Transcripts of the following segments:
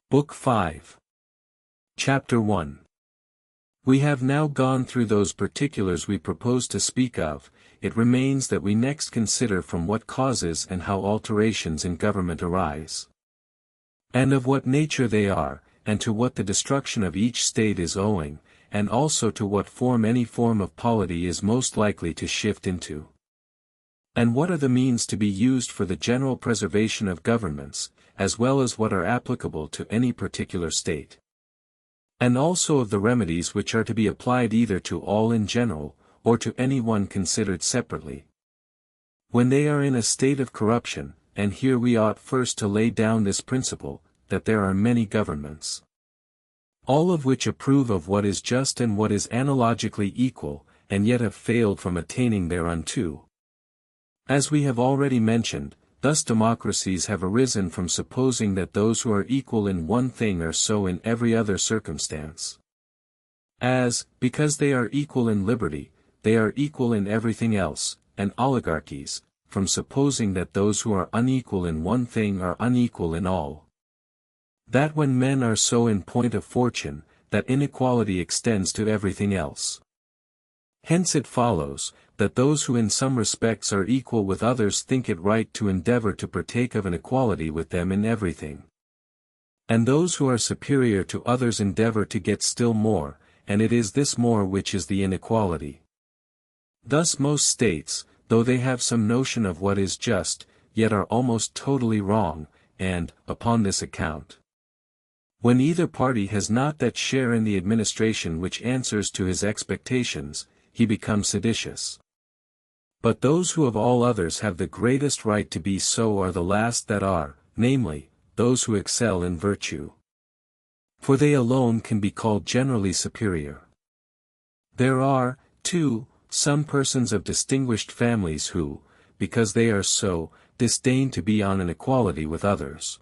Book 5. Chapter 1. We have now gone through those particulars we propose to speak of. It remains that we next consider from what causes and how alterations in government arise, and of what nature they are, and to what the destruction of each state is owing, and also to what form any form of polity is most likely to shift into, and what are the means to be used for the general preservation of governments, as well as what are applicable to any particular state, and also of the remedies which are to be applied either to all in general, or to any one considered separately, when they are in a state of corruption. And here we ought first to lay down this principle, that there are many governments, all of which approve of what is just and what is analogically equal, and yet have failed from attaining thereunto. As we have already mentioned, thus democracies have arisen from supposing that those who are equal in one thing are so in every other circumstance, as, because they are equal in liberty, they are equal in everything else, and oligarchies, from supposing that those who are unequal in one thing are unequal in all. That when men are so in point of fortune, that inequality extends to everything else. Hence it follows, that those who in some respects are equal with others think it right to endeavor to partake of an equality with them in everything, and those who are superior to others endeavor to get still more, and it is this more which is the inequality. Thus most states, though they have some notion of what is just, yet are almost totally wrong, and, upon this account, when either party has not that share in the administration which answers to his expectations, he becomes seditious. But those who of all others have the greatest right to be so are the last that are, namely, those who excel in virtue. For they alone can be called generally superior. There are, too, some persons of distinguished families who, because they are so, disdain to be on an equality with others.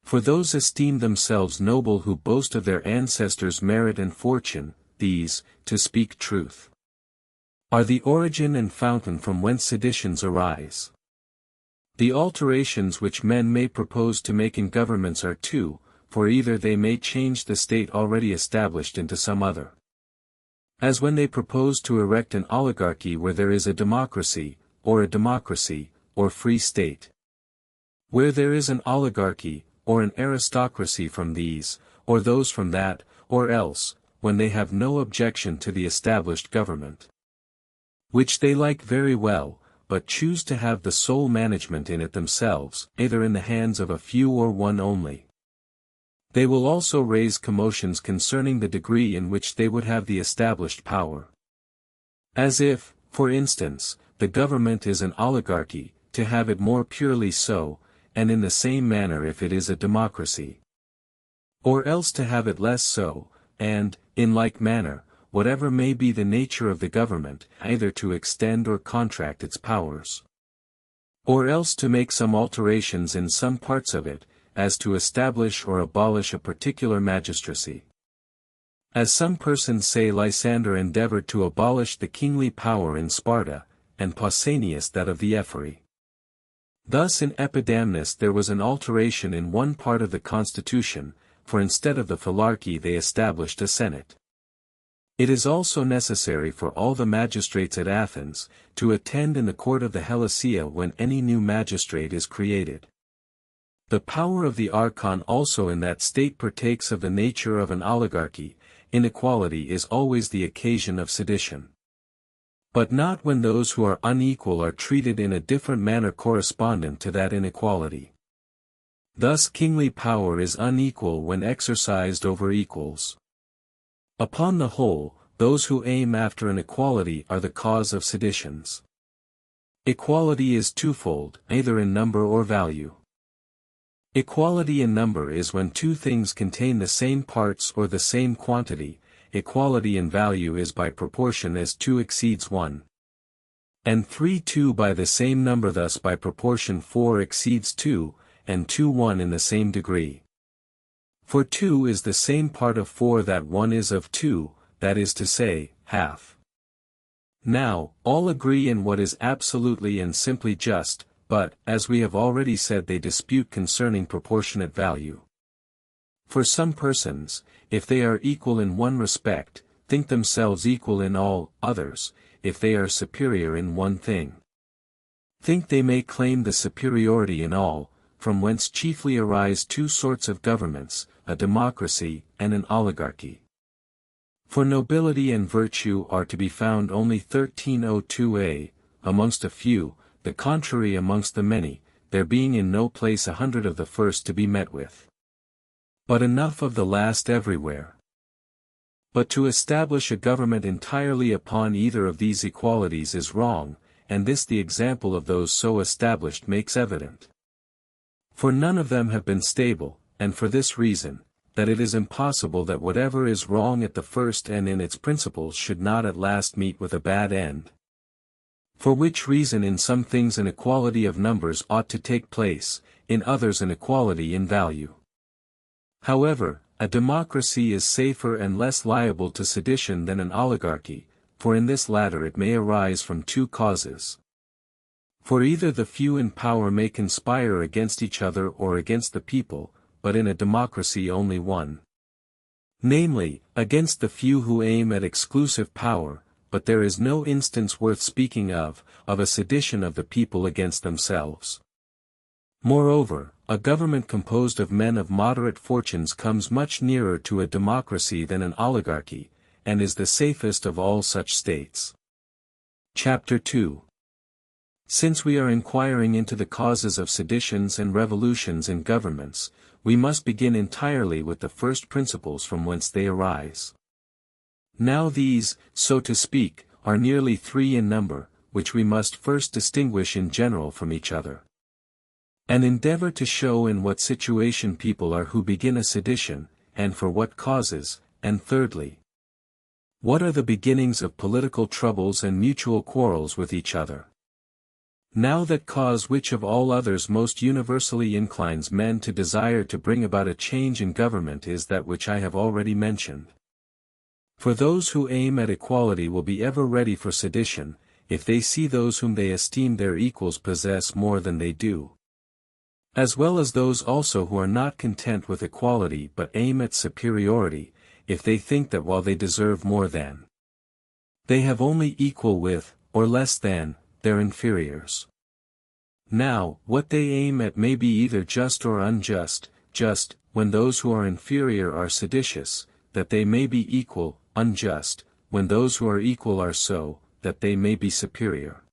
For those esteem themselves noble who boast of their ancestors' merit and fortune. These, to speak truth, are the origin and fountain from whence seditions arise. The alterations which men may propose to make in governments are two, for either they may change the state already established into some other, as when they propose to erect an oligarchy where there is a democracy, or free state, where there is an oligarchy, or an aristocracy from these, or those from that, or else, when they have no objection to the established government, which they like very well, but choose to have the sole management in it themselves, either in the hands of a few or one only. They will also raise commotions concerning the degree in which they would have the established power. As if, for instance, the government is an oligarchy, to have it more purely so, and in the same manner if it is a democracy, or else to have it less so, and, in like manner, whatever may be the nature of the government, either to extend or contract its powers, or else to make some alterations in some parts of it, as to establish or abolish a particular magistracy. As some persons say Lysander endeavored to abolish the kingly power in Sparta, and Pausanias that of the Ephyri. Thus in Epidamnus there was an alteration in one part of the constitution, for instead of the philarchy they established a senate. It is also necessary for all the magistrates at Athens, to attend in the court of the Helicia when any new magistrate is created. The power of the archon also in that state partakes of the nature of an oligarchy. Inequality is always the occasion of sedition, but not when those who are unequal are treated in a different manner correspondent to that inequality. Thus kingly power is unequal when exercised over equals. Upon the whole, those who aim after an equality are the cause of seditions. Equality is twofold, either in number or value. Equality in number is when two things contain the same parts or the same quantity. Equality in value is by proportion as 2 exceeds 1. And 3 2 by the same number, thus by proportion 4 exceeds 2, and 2 1 in the same degree. For 2 is the same part of 4 that 1 is of 2, that is to say, half. Now, all agree in what is absolutely and simply just, but, as we have already said, they dispute concerning proportionate value. For some persons, if they are equal in one respect, think themselves equal in all others, if they are superior in one thing. Think they may claim the superiority in all, from whence chiefly arise two sorts of governments, a democracy and an oligarchy. For nobility and virtue are to be found only 1302a, amongst a few, the contrary amongst the many, there being in no place 100 of the first to be met with. But enough of the last everywhere. But to establish a government entirely upon either of these equalities is wrong, and this the example of those so established makes evident. For none of them have been stable, and for this reason, that it is impossible that whatever is wrong at the first and in its principles should not at last meet with a bad end. For which reason in some things an equality of numbers ought to take place, in others an equality in value. However, a democracy is safer and less liable to sedition than an oligarchy, for in this latter it may arise from two causes. For either the few in power may conspire against each other or against the people, but in a democracy only one. Namely, against the few who aim at exclusive power, but there is no instance worth speaking of a sedition of the people against themselves. Moreover, a government composed of men of moderate fortunes comes much nearer to a democracy than an oligarchy, and is the safest of all such states. Chapter 2. Since we are inquiring into the causes of seditions and revolutions in governments, we must begin entirely with the first principles from whence they arise. Now these, so to speak, are nearly three in number, which we must first distinguish in general from each other. And endeavor to show in what situation people are who begin a sedition, and for what causes, and thirdly, what are the beginnings of political troubles and mutual quarrels with each other. Now that cause which of all others most universally inclines men to desire to bring about a change in government is that which I have already mentioned. For those who aim at equality will be ever ready for sedition, if they see those whom they esteem their equals possess more than they do. As well as those also who are not content with equality but aim at superiority, if they think that while they deserve more than, they have only equal with, or less than, their inferiors. Now, what they aim at may be either just or unjust, just, when those who are inferior are seditious, that they may be equal, unjust, when those who are equal are so, that they may be superior.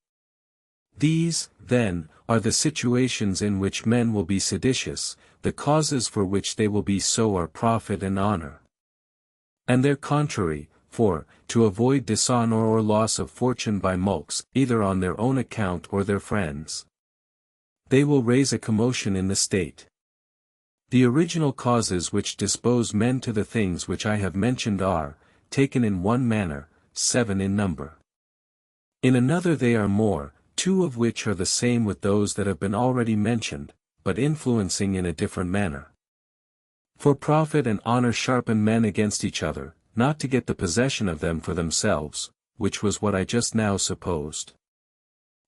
These, then, are the situations in which men will be seditious, the causes for which they will be so are profit and honor. And their contrary, for, to avoid dishonor or loss of fortune by mulcts, either on their own account or their friends, they will raise a commotion in the state. The original causes which dispose men to the things which I have mentioned are, taken in one manner, 7 in number. In another they are more, 2 of which are the same with those that have been already mentioned, but influencing in a different manner. For profit and honor sharpen men against each other, not to get the possession of them for themselves, which was what I just now supposed.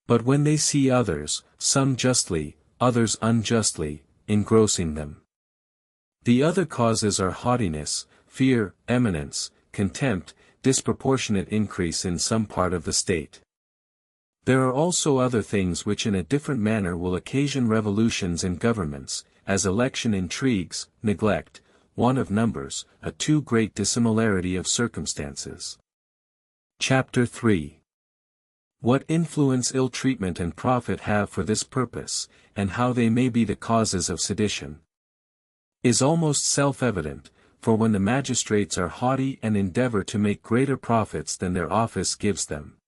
But when they see others, some justly, others unjustly, engrossing them. The other causes are haughtiness, fear, eminence, contempt, disproportionate increase in some part of the state. There are also other things which in a different manner will occasion revolutions in governments, as election intrigues, neglect, want of numbers, a too great dissimilarity of circumstances. Chapter 3. What influence ill treatment and profit have for this purpose, and how they may be the causes of sedition, is almost self-evident, for when the magistrates are haughty and endeavor to make greater profits than their office gives them,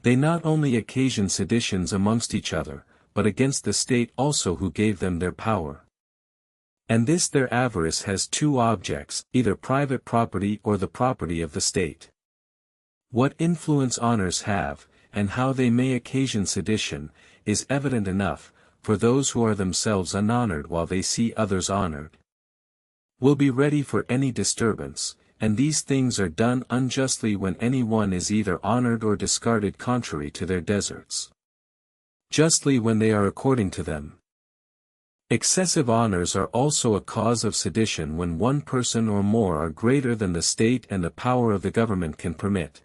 they not only occasion seditions amongst each other, but against the state also who gave them their power. And this their avarice has two objects, either private property or the property of the state. What influence honors have, and how they may occasion sedition, is evident enough, for those who are themselves unhonored while they see others honored, will be ready for any disturbance, and these things are done unjustly when any one is either honored or discarded contrary to their deserts. Justly when they are according to them. Excessive honors are also a cause of sedition when one person or more are greater than the state and the power of the government can permit.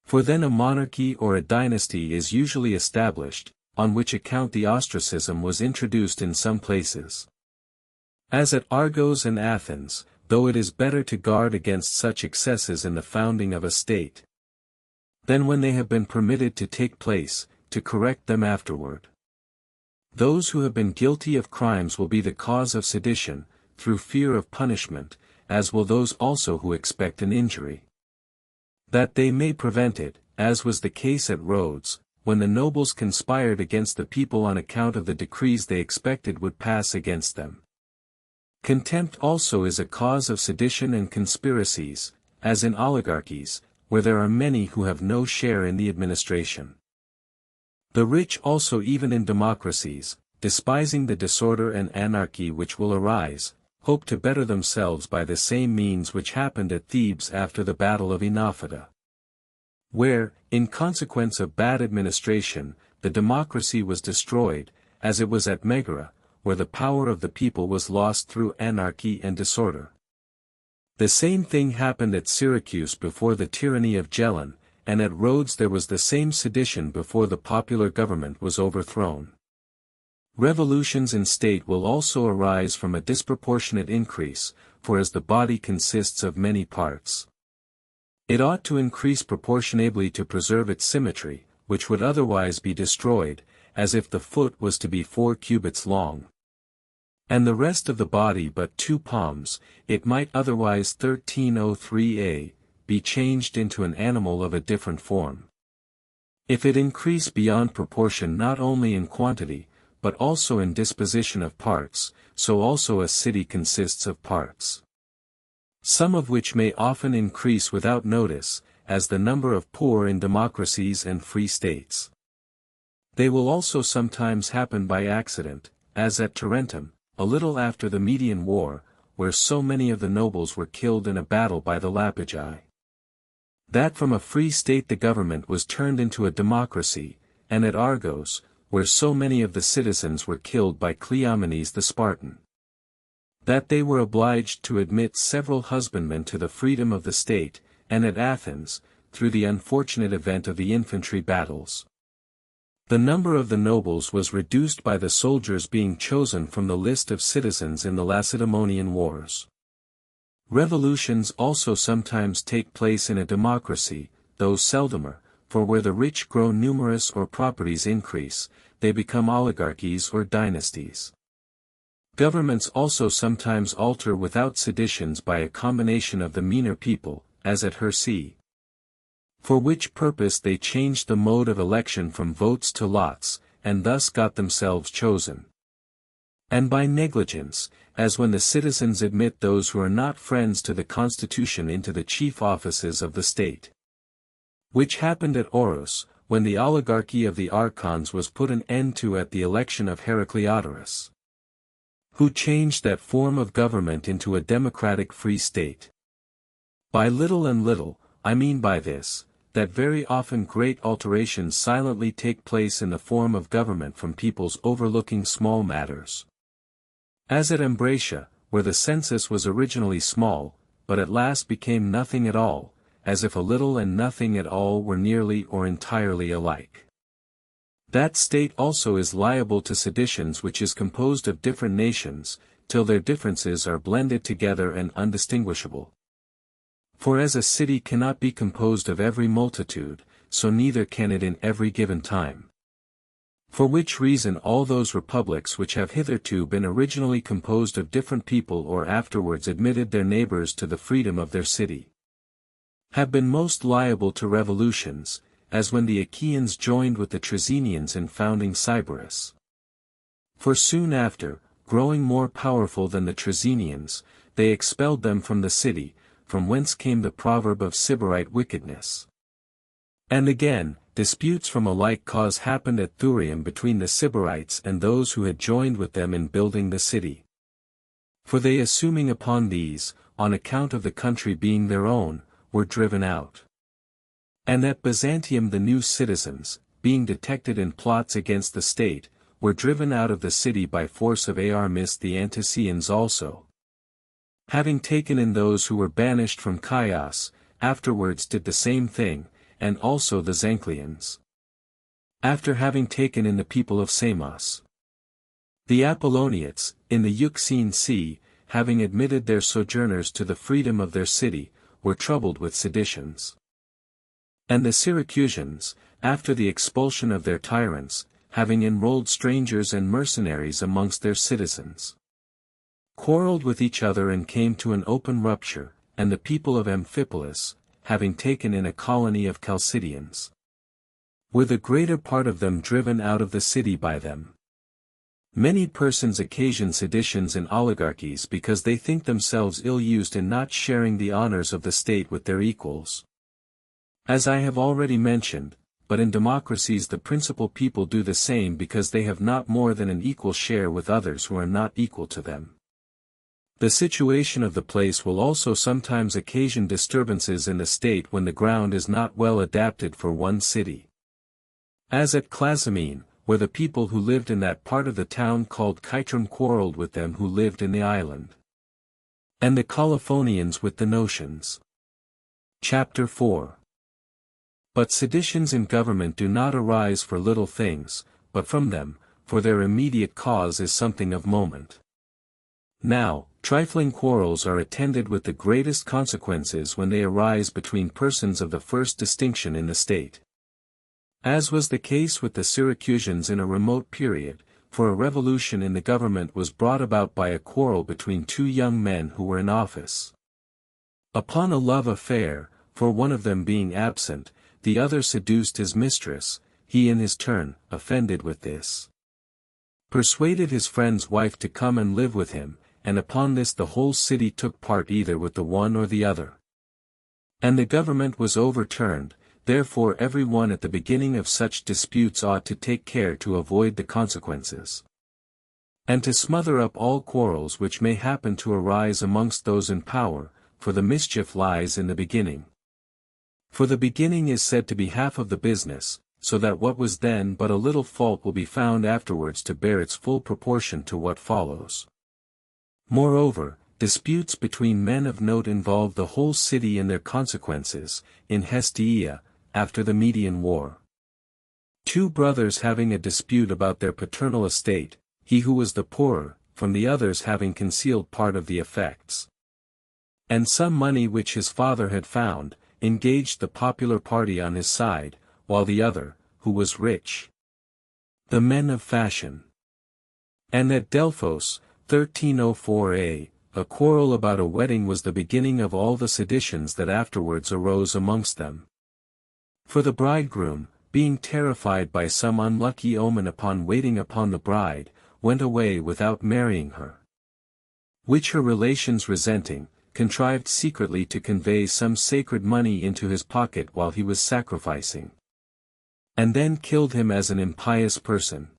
For then a monarchy or a dynasty is usually established, on which account the ostracism was introduced in some places. As at Argos and Athens, though it is better to guard against such excesses in the founding of a state, than when they have been permitted to take place, to correct them afterward. Those who have been guilty of crimes will be the cause of sedition, through fear of punishment, as will those also who expect an injury. That they may prevent it, as was the case at Rhodes, when the nobles conspired against the people on account of the decrees they expected would pass against them. Contempt also is a cause of sedition and conspiracies, as in oligarchies, where there are many who have no share in the administration. The rich also even in democracies, despising the disorder and anarchy which will arise, hope to better themselves by the same means which happened at Thebes after the battle of Enophita, where, in consequence of bad administration, the democracy was destroyed, as it was at Megara, where the power of the people was lost through anarchy and disorder. The same thing happened at Syracuse before the tyranny of Gelon, and at Rhodes there was the same sedition before the popular government was overthrown. Revolutions in state will also arise from a disproportionate increase, for as the body consists of many parts, it ought to increase proportionably to preserve its symmetry, which would otherwise be destroyed, as if the foot was to be 4 cubits long, and the rest of the body but 2 palms, it might otherwise 1303a, be changed into an animal of a different form. If it increase beyond proportion not only in quantity, but also in disposition of parts, so also a city consists of parts, some of which may often increase without notice, as the number of poor in democracies and free states. They will also sometimes happen by accident, as at Tarentum, a little after the Median War, where so many of the nobles were killed in a battle by the Lapigi, that from a free state the government was turned into a democracy, and at Argos, where so many of the citizens were killed by Cleomenes the Spartan, that they were obliged to admit several husbandmen to the freedom of the state, and at Athens, through the unfortunate event of the infantry battles, the number of the nobles was reduced by the soldiers being chosen from the list of citizens in the Lacedaemonian wars. Revolutions also sometimes take place in a democracy, though seldomer, for where the rich grow numerous or properties increase, they become oligarchies or dynasties. Governments also sometimes alter without seditions by a combination of the meaner people, as at Hircea, for which purpose they changed the mode of election from votes to lots, and thus got themselves chosen. And by negligence, as when the citizens admit those who are not friends to the constitution into the chief offices of the state, which happened at Oros, when the oligarchy of the archons was put an end to at the election of Heracleodoros, who changed that form of government into a democratic free state. By little and little, I mean by this, that very often great alterations silently take place in the form of government from peoples overlooking small matters. As at Ambracia, where the census was originally small, but at last became nothing at all, as if a little and nothing at all were nearly or entirely alike. That state also is liable to seditions which is composed of different nations, till their differences are blended together and undistinguishable. For as a city cannot be composed of every multitude, so neither can it in every given time. For which reason all those republics which have hitherto been originally composed of different people or afterwards admitted their neighbors to the freedom of their city, have been most liable to revolutions, as when the Achaeans joined with the Trezenians in founding Sybaris. For soon after, growing more powerful than the Trezenians, they expelled them from the city, from whence came the proverb of Sybarite wickedness. And again, disputes from a like cause happened at Thurium between the Sybarites and those who had joined with them in building the city. For they assuming upon these, on account of the country being their own, were driven out. And at Byzantium the new citizens, being detected in plots against the state, were driven out of the city by force of Armis. The Anticians also, having taken in those who were banished from Chios, afterwards did the same thing, and also the Zancleans, after having taken in the people of Samos. The Apolloniates, in the Euxine Sea, having admitted their sojourners to the freedom of their city, were troubled with seditions. And the Syracusans, after the expulsion of their tyrants, having enrolled strangers and mercenaries amongst their citizens, quarrelled with each other and came to an open rupture, and the people of Amphipolis, having taken in a colony of Chalcidians, were the greater part of them driven out of the city by them. Many persons occasion seditions in oligarchies because they think themselves ill-used in not sharing the honors of the state with their equals, as I have already mentioned, but in democracies the principal people do the same because they have not more than an equal share with others who are not equal to them. The situation of the place will also sometimes occasion disturbances in the state when the ground is not well adapted for one city, as at Clazamene, where the people who lived in that part of the town called Chytrum quarrelled with them who lived in the island, and the Colophonians with the Notians. Chapter 4. But seditions in government do not arise for little things, but from them, for their immediate cause is something of moment. Now, trifling quarrels are attended with the greatest consequences when they arise between persons of the first distinction in the state, as was the case with the Syracusans in a remote period, for a revolution in the government was brought about by a quarrel between two young men who were in office. Upon a love affair, for one of them being absent, the other seduced his mistress, he in his turn, offended with this, persuaded his friend's wife to come and live with him, and upon this the whole city took part either with the one or the other. And the government was overturned, therefore every one at the beginning of such disputes ought to take care to avoid the consequences, and to smother up all quarrels which may happen to arise amongst those in power, for the mischief lies in the beginning. For the beginning is said to be half of the business, so that what was then but a little fault will be found afterwards to bear its full proportion to what follows. Moreover, disputes between men of note involve the whole city and their consequences. In Hestia, after the Median War, two brothers having a dispute about their paternal estate, he who was the poorer, from the others having concealed part of the effects, and some money which his father had found, engaged the popular party on his side, while the other, who was rich, the men of fashion. And at Delphos, 1304a, a quarrel about a wedding was the beginning of all the seditions that afterwards arose amongst them. For the bridegroom, being terrified by some unlucky omen upon waiting upon the bride, went away without marrying her, which her relations resenting, contrived secretly to convey some sacred money into his pocket while he was sacrificing, and then killed him as an impious person.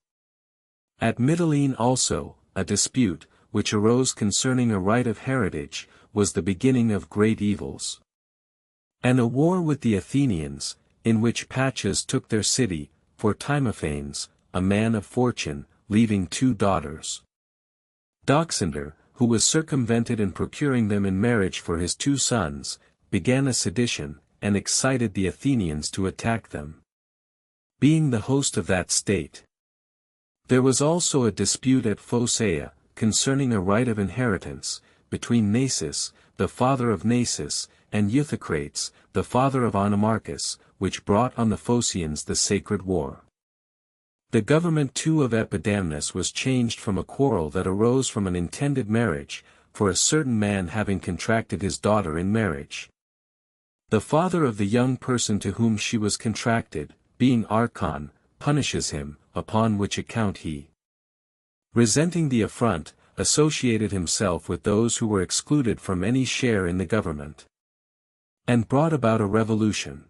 At Mytilene also, a dispute, which arose concerning a right of heritage, was the beginning of great evils. And a war with the Athenians, in which Patches took their city, for Timophanes, a man of fortune, leaving two daughters, Doxander, who was circumvented in procuring them in marriage for his two sons, began a sedition, and excited the Athenians to attack them, being the host of that state. There was also a dispute at Phocaea, concerning a right of inheritance, between Nasus, the father of Nasus, and Euthycrates, the father of Onomarchus, which brought on the Phocians the sacred war. The government too of Epidamnus was changed from a quarrel that arose from an intended marriage, for a certain man having contracted his daughter in marriage, the father of the young person to whom she was contracted, being Archon, punishes him, upon which account he, resenting the affront, associated himself with those who were excluded from any share in the government, and brought about a revolution.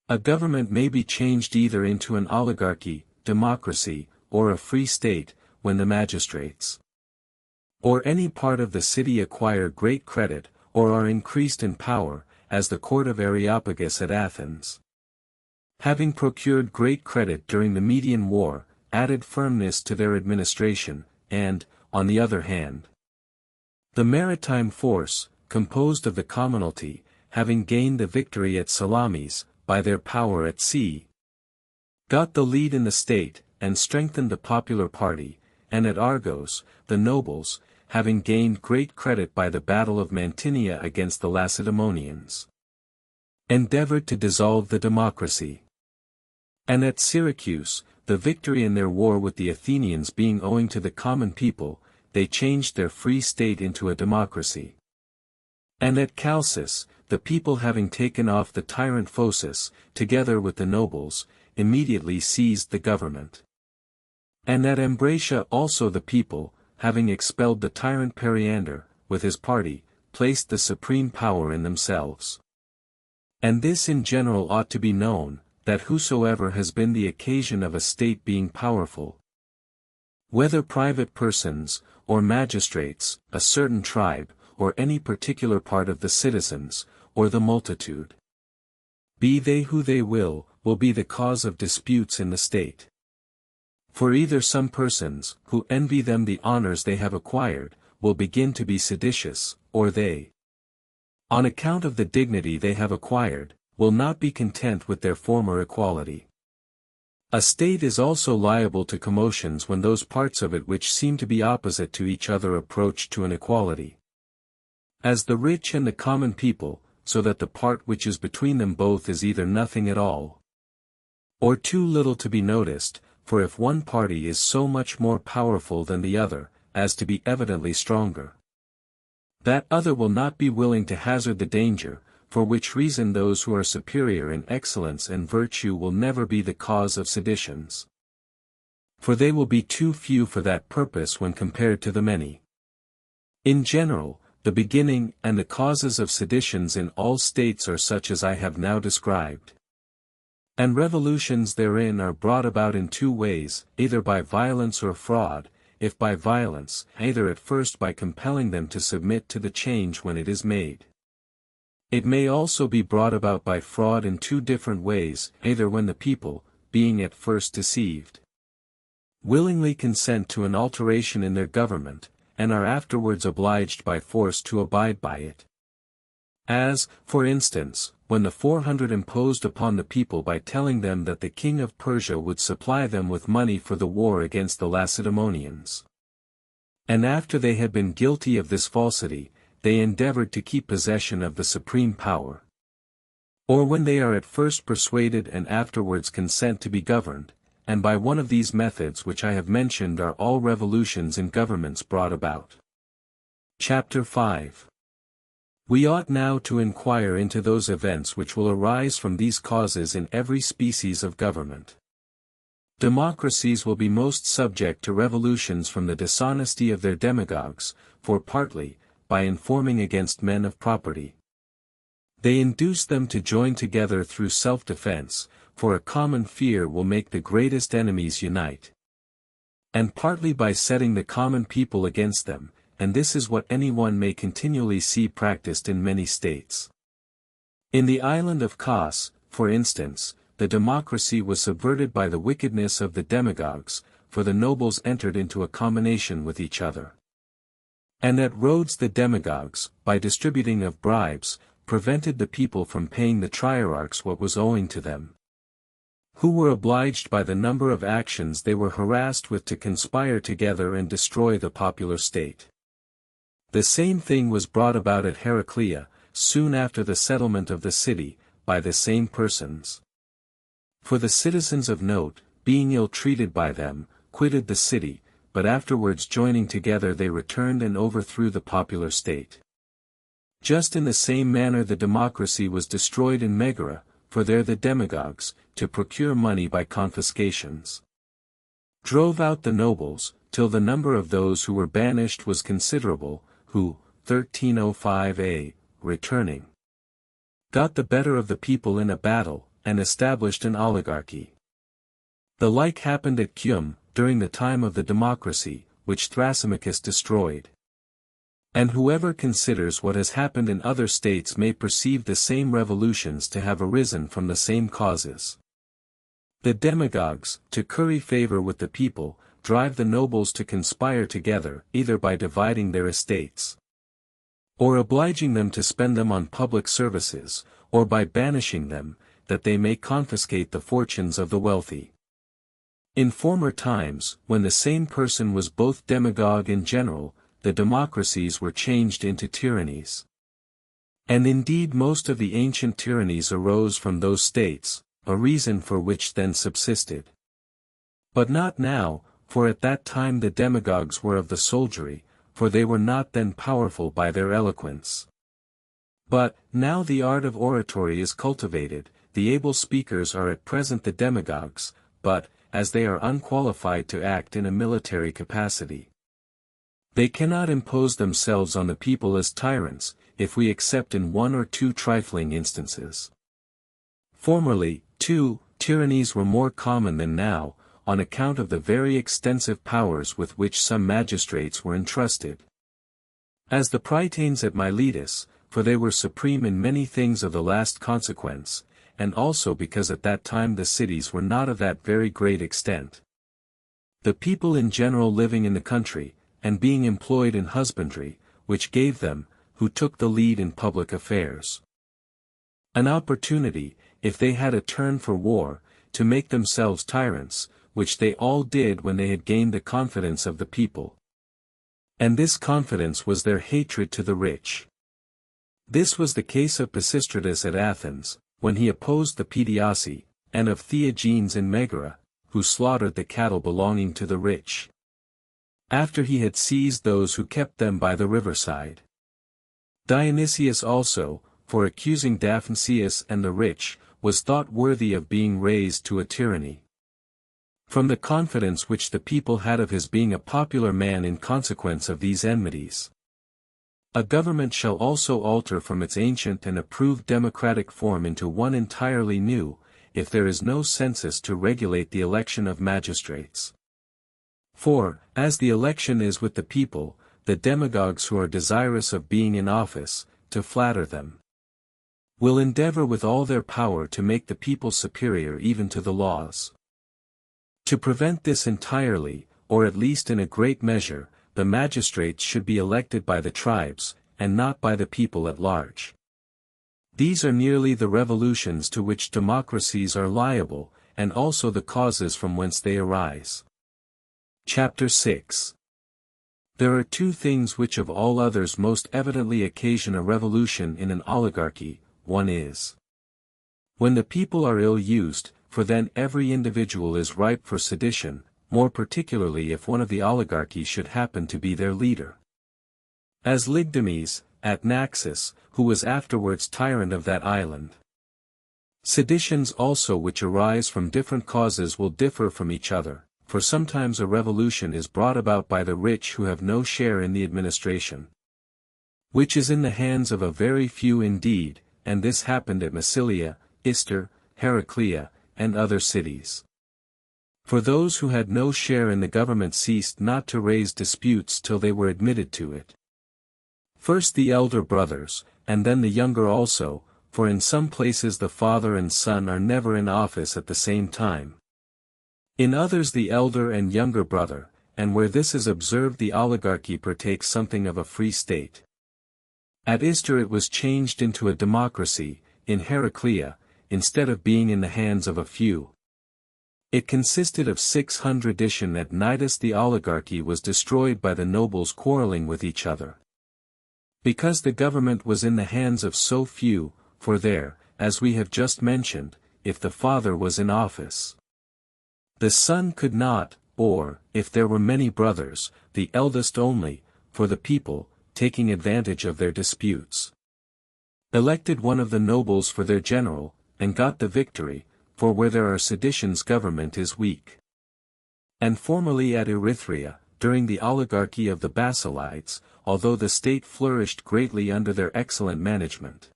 A government may be changed either into an oligarchy, democracy, or a free state, when the magistrates, or any part of the city acquire great credit, or are increased in power, as the court of Areopagus at Athens, having procured great credit during the Median War, added firmness to their administration, and, on the other hand, the maritime force, composed of the commonalty, having gained the victory at Salamis, by their power at sea, got the lead in the state, and strengthened the popular party, and at Argos, the nobles, having gained great credit by the battle of Mantinia against the Lacedaemonians, endeavored to dissolve the democracy. And at Syracuse, the victory in their war with the Athenians being owing to the common people, they changed their free state into a democracy. And at Chalcis, the people having taken off the tyrant Phocis, together with the nobles, immediately seized the government. And at Ambracia also the people, having expelled the tyrant Periander, with his party, placed the supreme power in themselves. And this in general ought to be known, that whosoever has been the occasion of a state being powerful, whether private persons, or magistrates, a certain tribe, or any particular part of the citizens, or the multitude, be they who they will be the cause of disputes in the state. For either some persons, who envy them the honors they have acquired, will begin to be seditious, or they, on account of the dignity they have acquired, will not be content with their former equality. A state is also liable to commotions when those parts of it which seem to be opposite to each other approach to an equality. As the rich and the common people, so that the part which is between them both is either nothing at all, or too little to be noticed, for if one party is so much more powerful than the other, as to be evidently stronger, that other will not be willing to hazard the danger, for which reason those who are superior in excellence and virtue will never be the cause of seditions. For they will be too few for that purpose when compared to the many. In general, the beginning and the causes of seditions in all states are such as I have now described. And revolutions therein are brought about in two ways, either by violence or fraud, if by violence, either at first by compelling them to submit to the change when it is made. It may also be brought about by fraud in two different ways, either when the people, being at first deceived, willingly consent to an alteration in their government, and are afterwards obliged by force to abide by it. As, for instance, when the 400 imposed upon the people by telling them that the king of Persia would supply them with money for the war against the Lacedaemonians. And after they had been guilty of this falsity, they endeavored to keep possession of the supreme power. Or when they are at first persuaded and afterwards consent to be governed, and by one of these methods which I have mentioned are all revolutions in governments brought about. Chapter 5. We ought now to inquire into those events which will arise from these causes in every species of government. Democracies will be most subject to revolutions from the dishonesty of their demagogues, for partly, by informing against men of property, they induce them to join together through self-defense, for a common fear will make the greatest enemies unite. And partly by setting the common people against them, and this is what anyone may continually see practiced in many states. In the island of Kos, for instance, the democracy was subverted by the wickedness of the demagogues, for the nobles entered into a combination with each other. And at Rhodes the demagogues, by distributing of bribes, prevented the people from paying the trierarchs what was owing to them, who were obliged by the number of actions they were harassed with to conspire together and destroy the popular state. The same thing was brought about at Heraclea, soon after the settlement of the city, by the same persons. For the citizens of note, being ill-treated by them, quitted the city, but afterwards joining together they returned and overthrew the popular state. Just in the same manner the democracy was destroyed in Megara, for there the demagogues, to procure money by confiscations, drove out the nobles, till the number of those who were banished was considerable, who, 1305 returning, got the better of the people in a battle, and established an oligarchy. The like happened at Chium, during the time of the democracy, which Thrasymachus destroyed. And whoever considers what has happened in other states may perceive the same revolutions to have arisen from the same causes. The demagogues, to curry favor with the people, drive the nobles to conspire together, either by dividing their estates, or obliging them to spend them on public services, or by banishing them, that they may confiscate the fortunes of the wealthy. In former times, when the same person was both demagogue and general, the democracies were changed into tyrannies. And indeed most of the ancient tyrannies arose from those states, a reason for which then subsisted. But not now, for at that time the demagogues were of the soldiery, for they were not then powerful by their eloquence. But, now the art of oratory is cultivated, the able speakers are at present the demagogues, but, as they are unqualified to act in a military capacity, they cannot impose themselves on the people as tyrants, if we except in one or two trifling instances. Formerly, too, tyrannies were more common than now, on account of the very extensive powers with which some magistrates were entrusted. As the Prytanes at Miletus, for they were supreme in many things of the last consequence, and also because at that time the cities were not of that very great extent. The people in general living in the country, and being employed in husbandry, which gave them, who took the lead in public affairs, an opportunity, if they had a turn for war, to make themselves tyrants, which they all did when they had gained the confidence of the people. And this confidence was their hatred to the rich. This was the case of Pisistratus at Athens, when he opposed the Pediaci, and of Theagenes in Megara, who slaughtered the cattle belonging to the rich, after he had seized those who kept them by the riverside. Dionysius also, for accusing Daphnacius and the rich, was thought worthy of being raised to a tyranny, from the confidence which the people had of his being a popular man in consequence of these enmities. A government shall also alter from its ancient and approved democratic form into one entirely new, if there is no census to regulate the election of magistrates. For, as the election is with the people, the demagogues who are desirous of being in office, to flatter them, will endeavor with all their power to make the people superior even to the laws. To prevent this entirely, or at least in a great measure, the magistrates should be elected by the tribes, and not by the people at large. These are nearly the revolutions to which democracies are liable, and also the causes from whence they arise. Chapter 6. There are two things which of all others most evidently occasion a revolution in an oligarchy. One is, when the people are ill-used, for then every individual is ripe for sedition, more particularly if one of the oligarchy should happen to be their leader. As Lygdames, at Naxos, who was afterwards tyrant of that island. Seditions also which arise from different causes will differ from each other, for sometimes a revolution is brought about by the rich who have no share in the administration, which is in the hands of a very few indeed, and this happened at Massilia, Ister, Heraclea, and other cities. For those who had no share in the government ceased not to raise disputes till they were admitted to it. First the elder brothers, and then the younger also, for in some places the father and son are never in office at the same time. In others the elder and younger brother, and where this is observed the oligarchy partakes something of a free state. At Ister it was changed into a democracy, in Heraclea, instead of being in the hands of a few. It consisted of 600. At Cnidus the oligarchy was destroyed by the nobles quarreling with each other, because the government was in the hands of so few, for there, as we have just mentioned, if the father was in office, the son could not, or, if there were many brothers, the eldest only, for the people, taking advantage of their disputes, elected one of the nobles for their general, and got the victory, for where there are seditions government is weak. And formerly at Erythrea, during the oligarchy of the Basilides, although the state flourished greatly under their excellent management,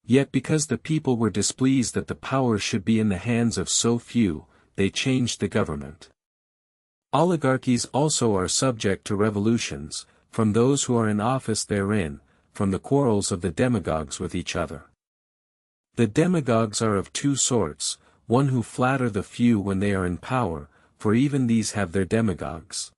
yet because the people were displeased that the power should be in the hands of so few, they changed the government. Oligarchies also are subject to revolutions, from those who are in office therein, from the quarrels of the demagogues with each other. The demagogues are of two sorts, one who flatter the few when they are in power, for even these have their demagogues.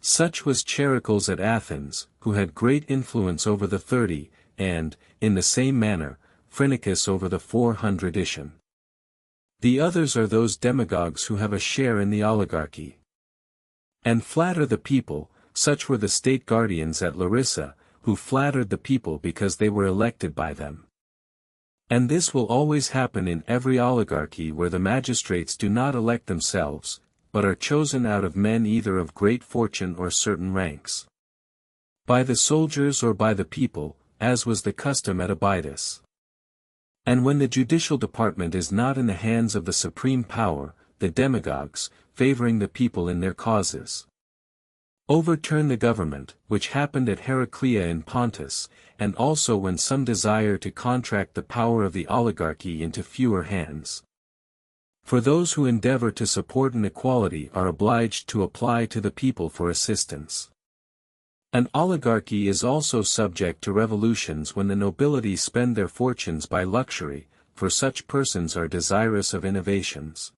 Such was Charicles at Athens, who had great influence over the 30, and, in the same manner, Phrynichus over the 400 Itian. The others are those demagogues who have a share in the oligarchy and flatter the people. Such were the state guardians at Larissa, who flattered the people because they were elected by them. And this will always happen in every oligarchy where the magistrates do not elect themselves, but are chosen out of men either of great fortune or certain ranks, by the soldiers or by the people, as was the custom at Abydos. And when the judicial department is not in the hands of the supreme power, the demagogues, favoring the people in their causes, overturn the government, which happened at Heraclea in Pontus, and also when some desire to contract the power of the oligarchy into fewer hands. For those who endeavor to support an equality are obliged to apply to the people for assistance. An oligarchy is also subject to revolutions when the nobility spend their fortunes by luxury, for such persons are desirous of innovations,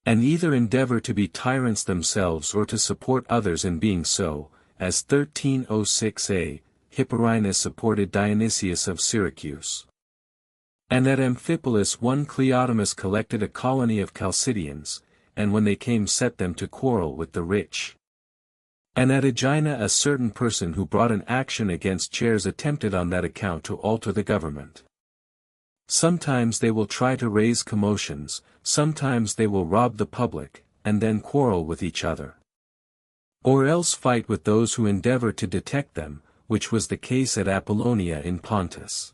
and either endeavor to be tyrants themselves or to support others in being so, as 1306a, Hipporinus supported Dionysius of Syracuse. And at Amphipolis one Cleodamus collected a colony of Chalcidians, and when they came set them to quarrel with the rich. And at Aegina a certain person who brought an action against chairs attempted on that account to alter the government. Sometimes they will try to raise commotions, sometimes they will rob the public, and then quarrel with each other, or else fight with those who endeavor to detect them, which was the case at Apollonia in Pontus.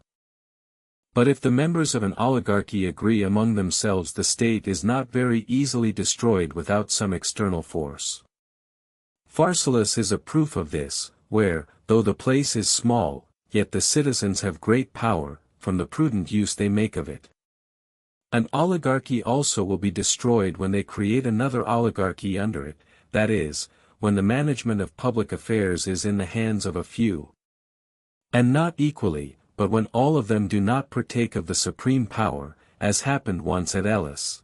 But if the members of an oligarchy agree among themselves, the state is not very easily destroyed without some external force. Pharsalus is a proof of this, where, though the place is small, yet the citizens have great power, from the prudent use they make of it. An oligarchy also will be destroyed when they create another oligarchy under it, that is, when the management of public affairs is in the hands of a few, and not equally, but when all of them do not partake of the supreme power, as happened once at Elis,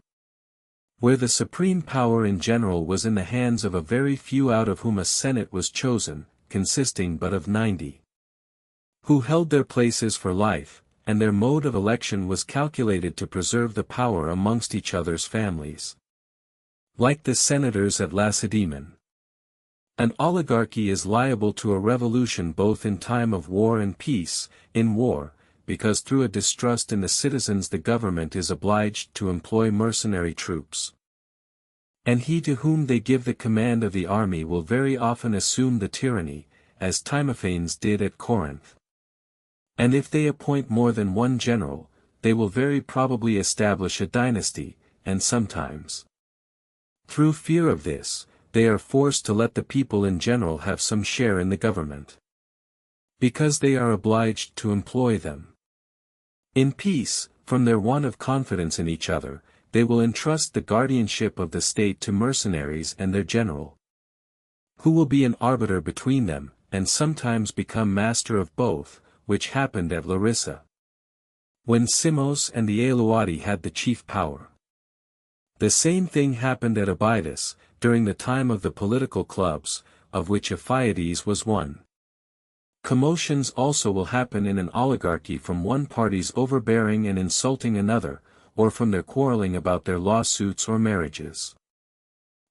where the supreme power in general was in the hands of a very few, out of whom a senate was chosen, consisting but of 90, who held their places for life, and their mode of election was calculated to preserve the power amongst each other's families, like the senators at Lacedaemon. An oligarchy is liable to a revolution both in time of war and peace. In war, because through a distrust in the citizens the government is obliged to employ mercenary troops, and he to whom they give the command of the army will very often assume the tyranny, as Timophanes did at Corinth. And if they appoint more than one general, they will very probably establish a dynasty, and sometimes, through fear of this, they are forced to let the people in general have some share in the government, because they are obliged to employ them. In peace, from their want of confidence in each other, they will entrust the guardianship of the state to mercenaries and their general, who will be an arbiter between them, and sometimes become master of both, which happened at Larissa, when Simos and the Aeluati had the chief power. The same thing happened at Abydos, during the time of the political clubs, of which Ephiades was one. Commotions also will happen in an oligarchy from one party's overbearing and insulting another, or from their quarreling about their lawsuits or marriages.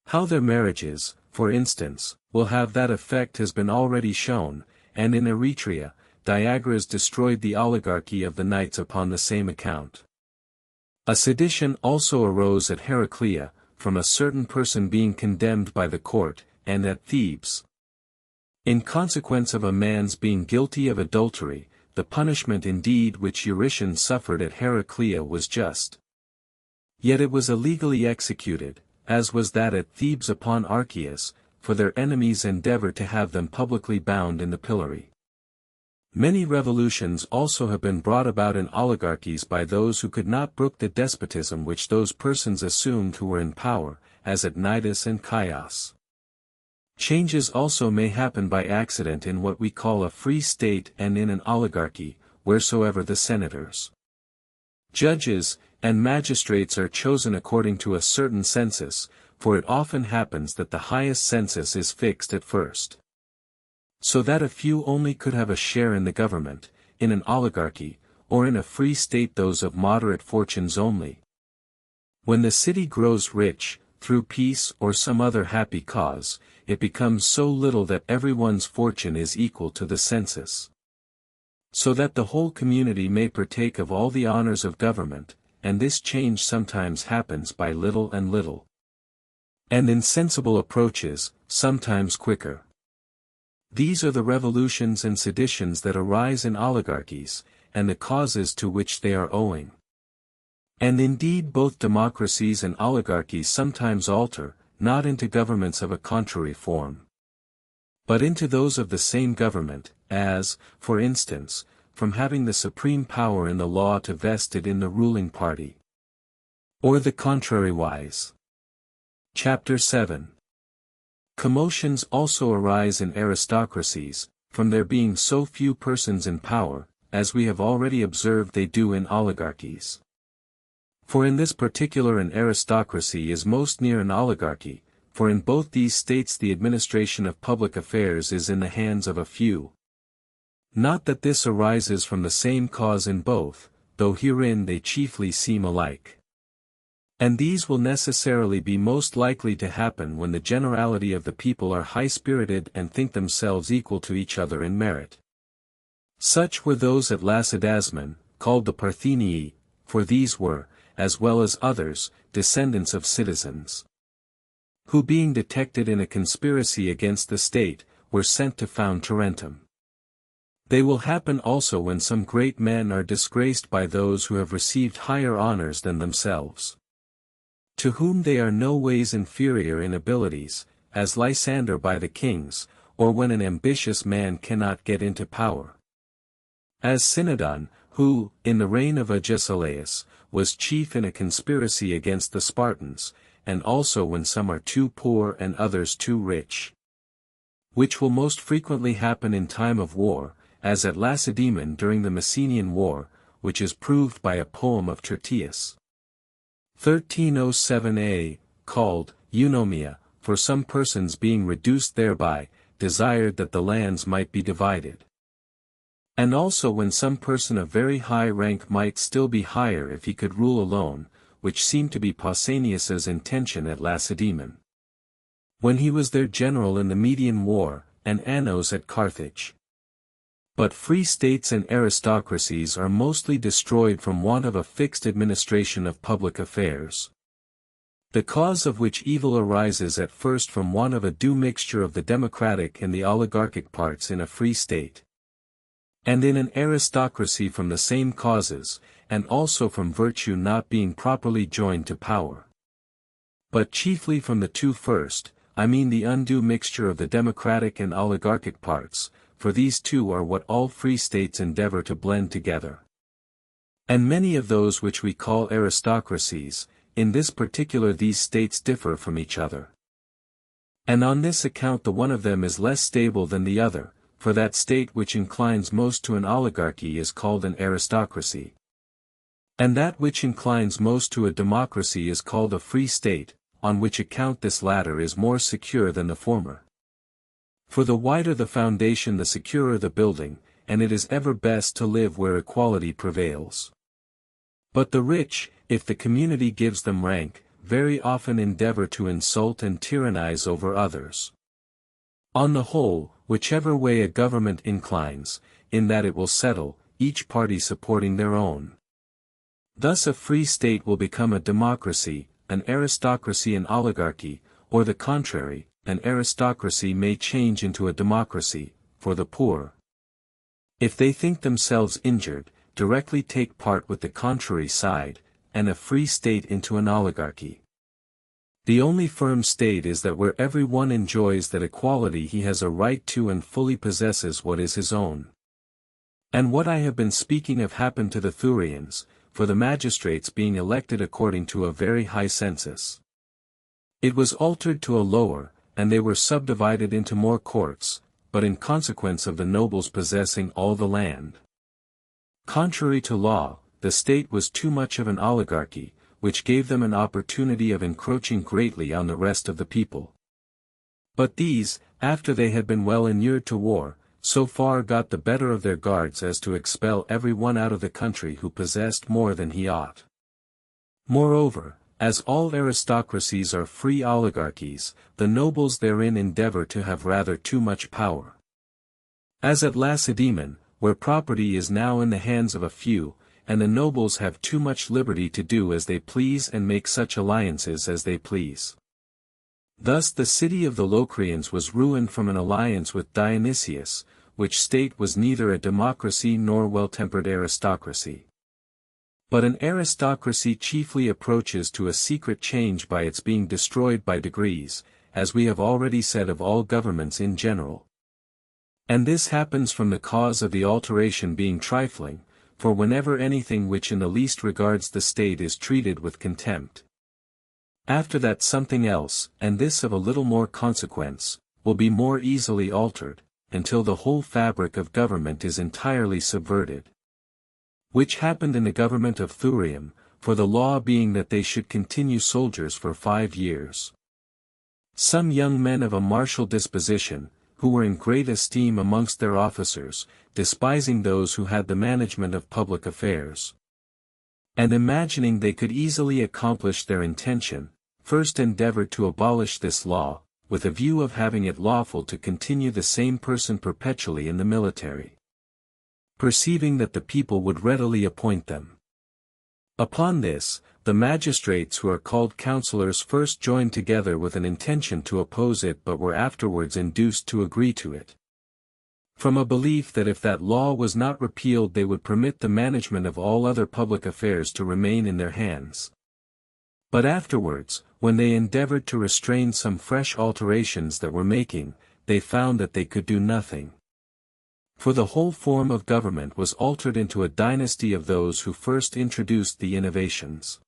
How their marriages, for instance, will have that effect has been already shown, and in Eretria, Diagoras destroyed the oligarchy of the knights upon the same account. A sedition also arose at Heraclea, from a certain person being condemned by the court, and at Thebes, in consequence of a man's being guilty of adultery. The punishment indeed which Eurytion suffered at Heraclea was just, yet it was illegally executed, as was that at Thebes upon Archias, for their enemies endeavored to have them publicly bound in the pillory. Many revolutions also have been brought about in oligarchies by those who could not brook the despotism which those persons assumed who were in power, as at Cnidus and Chios. Changes also may happen by accident in what we call a free state and in an oligarchy, wheresoever the senators, judges, and magistrates are chosen according to a certain census, for it often happens that the highest census is fixed at first. So that a few only could have a share in the government, in an oligarchy, or in a free state those of moderate fortunes only. When the city grows rich, through peace or some other happy cause, it becomes so little that everyone's fortune is equal to the census. So that the whole community may partake of all the honors of government, and this change sometimes happens by little and little. And insensible approaches, sometimes quicker. These are the revolutions and seditions that arise in oligarchies, and the causes to which they are owing. And indeed both democracies and oligarchies sometimes alter, not into governments of a contrary form, but into those of the same government, as, for instance, from having the supreme power in the law to vest it in the ruling party. Or the contrariwise. Chapter 7. Commotions also arise in aristocracies, from there being so few persons in power, as we have already observed they do in oligarchies. For in this particular an aristocracy is most near an oligarchy, for in both these states the administration of public affairs is in the hands of a few. Not that this arises from the same cause in both, though herein they chiefly seem alike. And these will necessarily be most likely to happen when the generality of the people are high-spirited and think themselves equal to each other in merit. Such were those at Lacedaemon, called the Parthenii, for these were, as well as others, descendants of citizens, who being detected in a conspiracy against the state, were sent to found Tarentum. They will happen also when some great men are disgraced by those who have received higher honors than themselves, to whom they are no ways inferior in abilities, as Lysander by the kings, or when an ambitious man cannot get into power. As Cynodon, who, in the reign of Agesilaus, was chief in a conspiracy against the Spartans, and also when some are too poor and others too rich, which will most frequently happen in time of war, as at Lacedaemon during the Messenian War, which is proved by a poem of Treatise. 1307a, called Eunomia, for some persons being reduced thereby, desired that the lands might be divided. And also when some person of very high rank might still be higher if he could rule alone, which seemed to be Pausanias's intention at Lacedaemon, when he was their general in the Median War, and Annos at Carthage. But free states and aristocracies are mostly destroyed from want of a fixed administration of public affairs, the cause of which evil arises at first from want of a due mixture of the democratic and the oligarchic parts in a free state, and in an aristocracy from the same causes, and also from virtue not being properly joined to power. But chiefly from the two first, I mean the undue mixture of the democratic and oligarchic parts, for these two are what all free states endeavor to blend together. And many of those which we call aristocracies, in this particular these states differ from each other. And on this account the one of them is less stable than the other, for that state which inclines most to an oligarchy is called an aristocracy, and that which inclines most to a democracy is called a free state, on which account this latter is more secure than the former. For the wider the foundation the securer the building, and it is ever best to live where equality prevails. But the rich, if the community gives them rank, very often endeavor to insult and tyrannize over others. On the whole, whichever way a government inclines, in that it will settle, each party supporting their own. Thus a free state will become a democracy, an aristocracy an oligarchy, or the contrary, an aristocracy may change into a democracy, for the poor, if they think themselves injured, directly take part with the contrary side, and a free state into an oligarchy. The only firm state is that where every one enjoys that equality he has a right to and fully possesses what is his own. And what I have been speaking of happened to the Thurians, for the magistrates being elected according to a very high census, it was altered to a lower, and they were subdivided into more courts, but in consequence of the nobles possessing all the land, contrary to law, the state was too much of an oligarchy, which gave them an opportunity of encroaching greatly on the rest of the people. But these, after they had been well inured to war, so far got the better of their guards as to expel every one out of the country who possessed more than he ought. Moreover, as all aristocracies are free oligarchies, the nobles therein endeavor to have rather too much power. As at Lacedaemon, where property is now in the hands of a few, and the nobles have too much liberty to do as they please and make such alliances as they please. Thus the city of the Locrians was ruined from an alliance with Dionysius, which state was neither a democracy nor well-tempered aristocracy. But an aristocracy chiefly approaches to a secret change by its being destroyed by degrees, as we have already said of all governments in general. And this happens from the cause of the alteration being trifling, for whenever anything which in the least regards the state is treated with contempt, after that something else, and this of a little more consequence, will be more easily altered, until the whole fabric of government is entirely subverted. Which happened in the government of Thurium, for the law being that they should continue soldiers for 5 years. Some young men of a martial disposition, who were in great esteem amongst their officers, despising those who had the management of public affairs, and imagining they could easily accomplish their intention, first endeavored to abolish this law, with a view of having it lawful to continue the same person perpetually in the military, perceiving that the people would readily appoint them. Upon this, the magistrates who are called councillors first joined together with an intention to oppose it but were afterwards induced to agree to it, from a belief that if that law was not repealed they would permit the management of all other public affairs to remain in their hands. But afterwards, when they endeavored to restrain some fresh alterations that were making, they found that they could do nothing. For the whole form of government was altered into a dynasty of those who first introduced the innovations.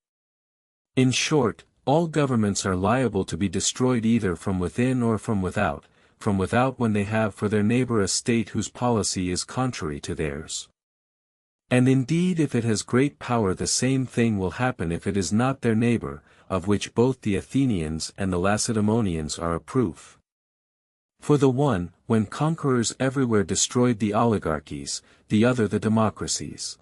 In short, all governments are liable to be destroyed either from within or from without when they have for their neighbor a state whose policy is contrary to theirs. And indeed if it has great power the same thing will happen if it is not their neighbor, of which both the Athenians and the Lacedaemonians are a proof. For the one, when conquerors everywhere destroyed the oligarchies, the other the democracies.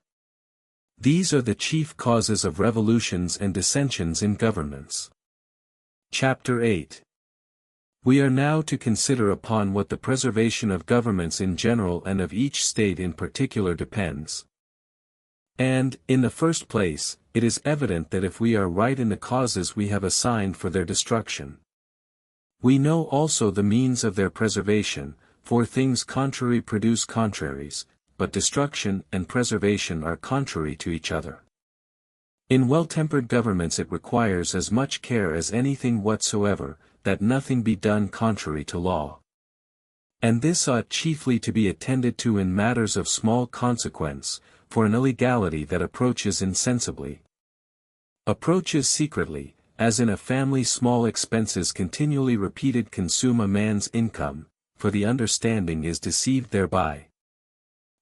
These are the chief causes of revolutions and dissensions in governments. Chapter 8. We are now to consider upon what the preservation of governments in general and of each state in particular depends. And, in the first place, it is evident that if we are right in the causes we have assigned for their destruction, we know also the means of their preservation, for things contrary produce contraries, but destruction and preservation are contrary to each other. In well-tempered governments it requires as much care as anything whatsoever, that nothing be done contrary to law. And this ought chiefly to be attended to in matters of small consequence, for an illegality that approaches insensibly, approaches secretly, as in a family small expenses continually repeated consume a man's income, for the understanding is deceived thereby.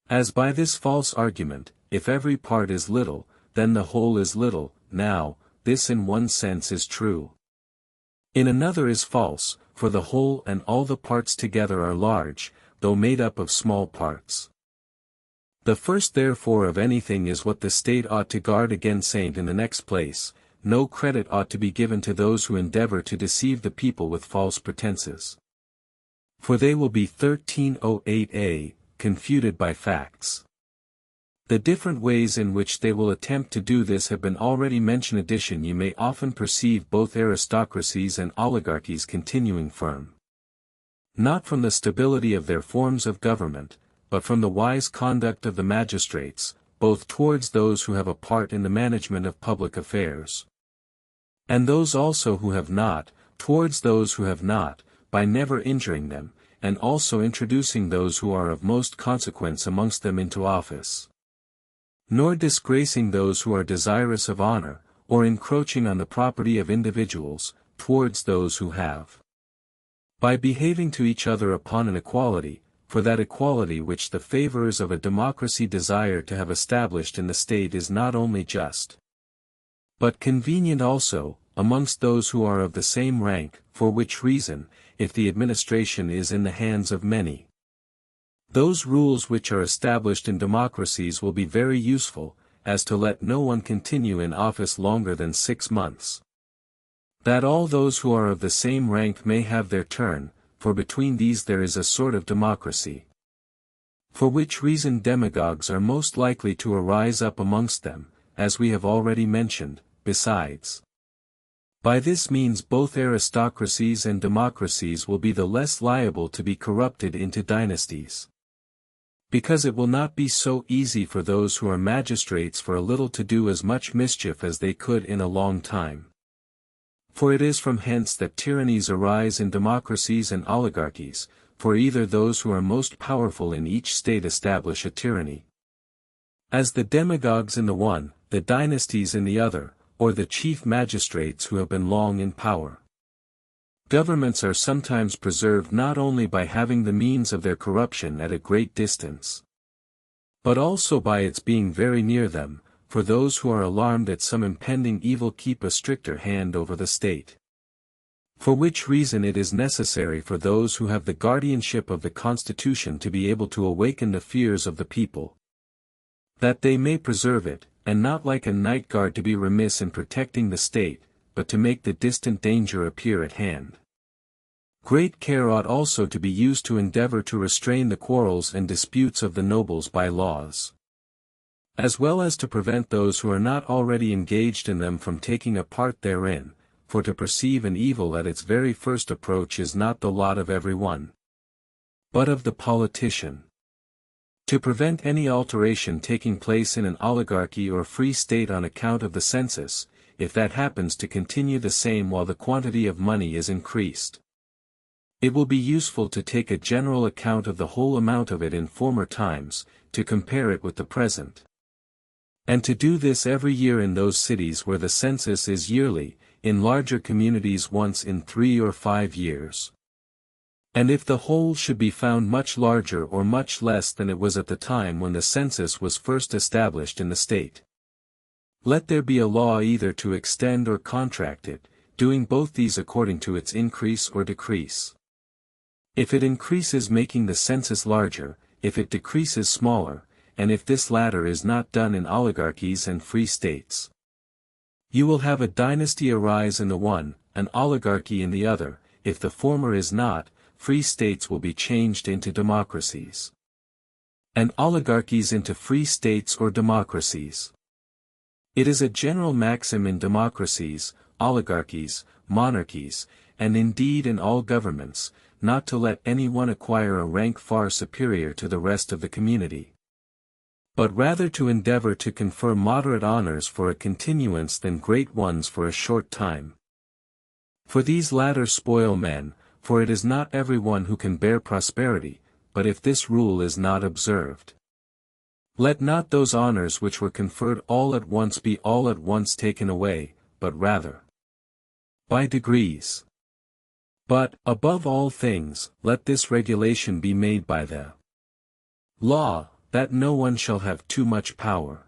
As by this false argument, if every part is little, then the whole is little. Now, this in one sense is true. In another is false, for the whole and all the parts together are large, though made up of small parts. The first therefore of anything is what the state ought to guard against, and in the next place, no credit ought to be given to those who endeavor to deceive the people with false pretenses. For they will be 1308a, confuted by facts. The different ways in which they will attempt to do this have been already mentioned. Addition, you may often perceive both aristocracies and oligarchies continuing firm, not from the stability of their forms of government, but from the wise conduct of the magistrates, both towards those who have a part in the management of public affairs, and those also who have not, towards those who have not, by never injuring them, and also introducing those who are of most consequence amongst them into office, nor disgracing those who are desirous of honor, or encroaching on the property of individuals, towards those who have, by behaving to each other upon an equality, for that equality which the favorers of a democracy desire to have established in the state is not only just, but convenient also, amongst those who are of the same rank, for which reason, if the administration is in the hands of many, those rules which are established in democracies will be very useful, as to let no one continue in office longer than 6 months. That all those who are of the same rank may have their turn, for between these there is a sort of democracy. For which reason demagogues are most likely to arise up amongst them, as we have already mentioned, besides. By this means both aristocracies and democracies will be the less liable to be corrupted into dynasties. Because it will not be so easy for those who are magistrates for a little to do as much mischief as they could in a long time. For it is from hence that tyrannies arise in democracies and oligarchies, for either those who are most powerful in each state establish a tyranny, as the demagogues in the one, the dynasties in the other, or the chief magistrates who have been long in power. Governments are sometimes preserved not only by having the means of their corruption at a great distance, but also by its being very near them, for those who are alarmed at some impending evil keep a stricter hand over the state. For which reason it is necessary for those who have the guardianship of the constitution to be able to awaken the fears of the people, that they may preserve it, and not like a night guard to be remiss in protecting the state, but to make the distant danger appear at hand. Great care ought also to be used to endeavor to restrain the quarrels and disputes of the nobles by laws, as well as to prevent those who are not already engaged in them from taking a part therein, for to perceive an evil at its very first approach is not the lot of every one, but of the politician. To prevent any alteration taking place in an oligarchy or free state on account of the census, if that happens to continue the same while the quantity of money is increased, it will be useful to take a general account of the whole amount of it in former times, to compare it with the present, and to do this every year in those cities where the census is yearly, in larger communities once in 3 or 5 years. And if the whole should be found much larger or much less than it was at the time when the census was first established in the state, let there be a law either to extend or contract it, doing both these according to its increase or decrease. If it increases, making the census larger, if it decreases, smaller, and if this latter is not done in oligarchies and free states, you will have a dynasty arise in the one, an oligarchy in the other. If the former is not, free states will be changed into democracies, and oligarchies into free states or democracies. It is a general maxim in democracies, oligarchies, monarchies, and indeed in all governments, not to let any one acquire a rank far superior to the rest of the community, but rather to endeavor to confer moderate honors for a continuance than great ones for a short time. For these latter spoil men, for it is not every one who can bear prosperity, but if this rule is not observed, let not those honors which were conferred all at once be all at once taken away, but rather by degrees. But, above all things, let this regulation be made by the law, that no one shall have too much power,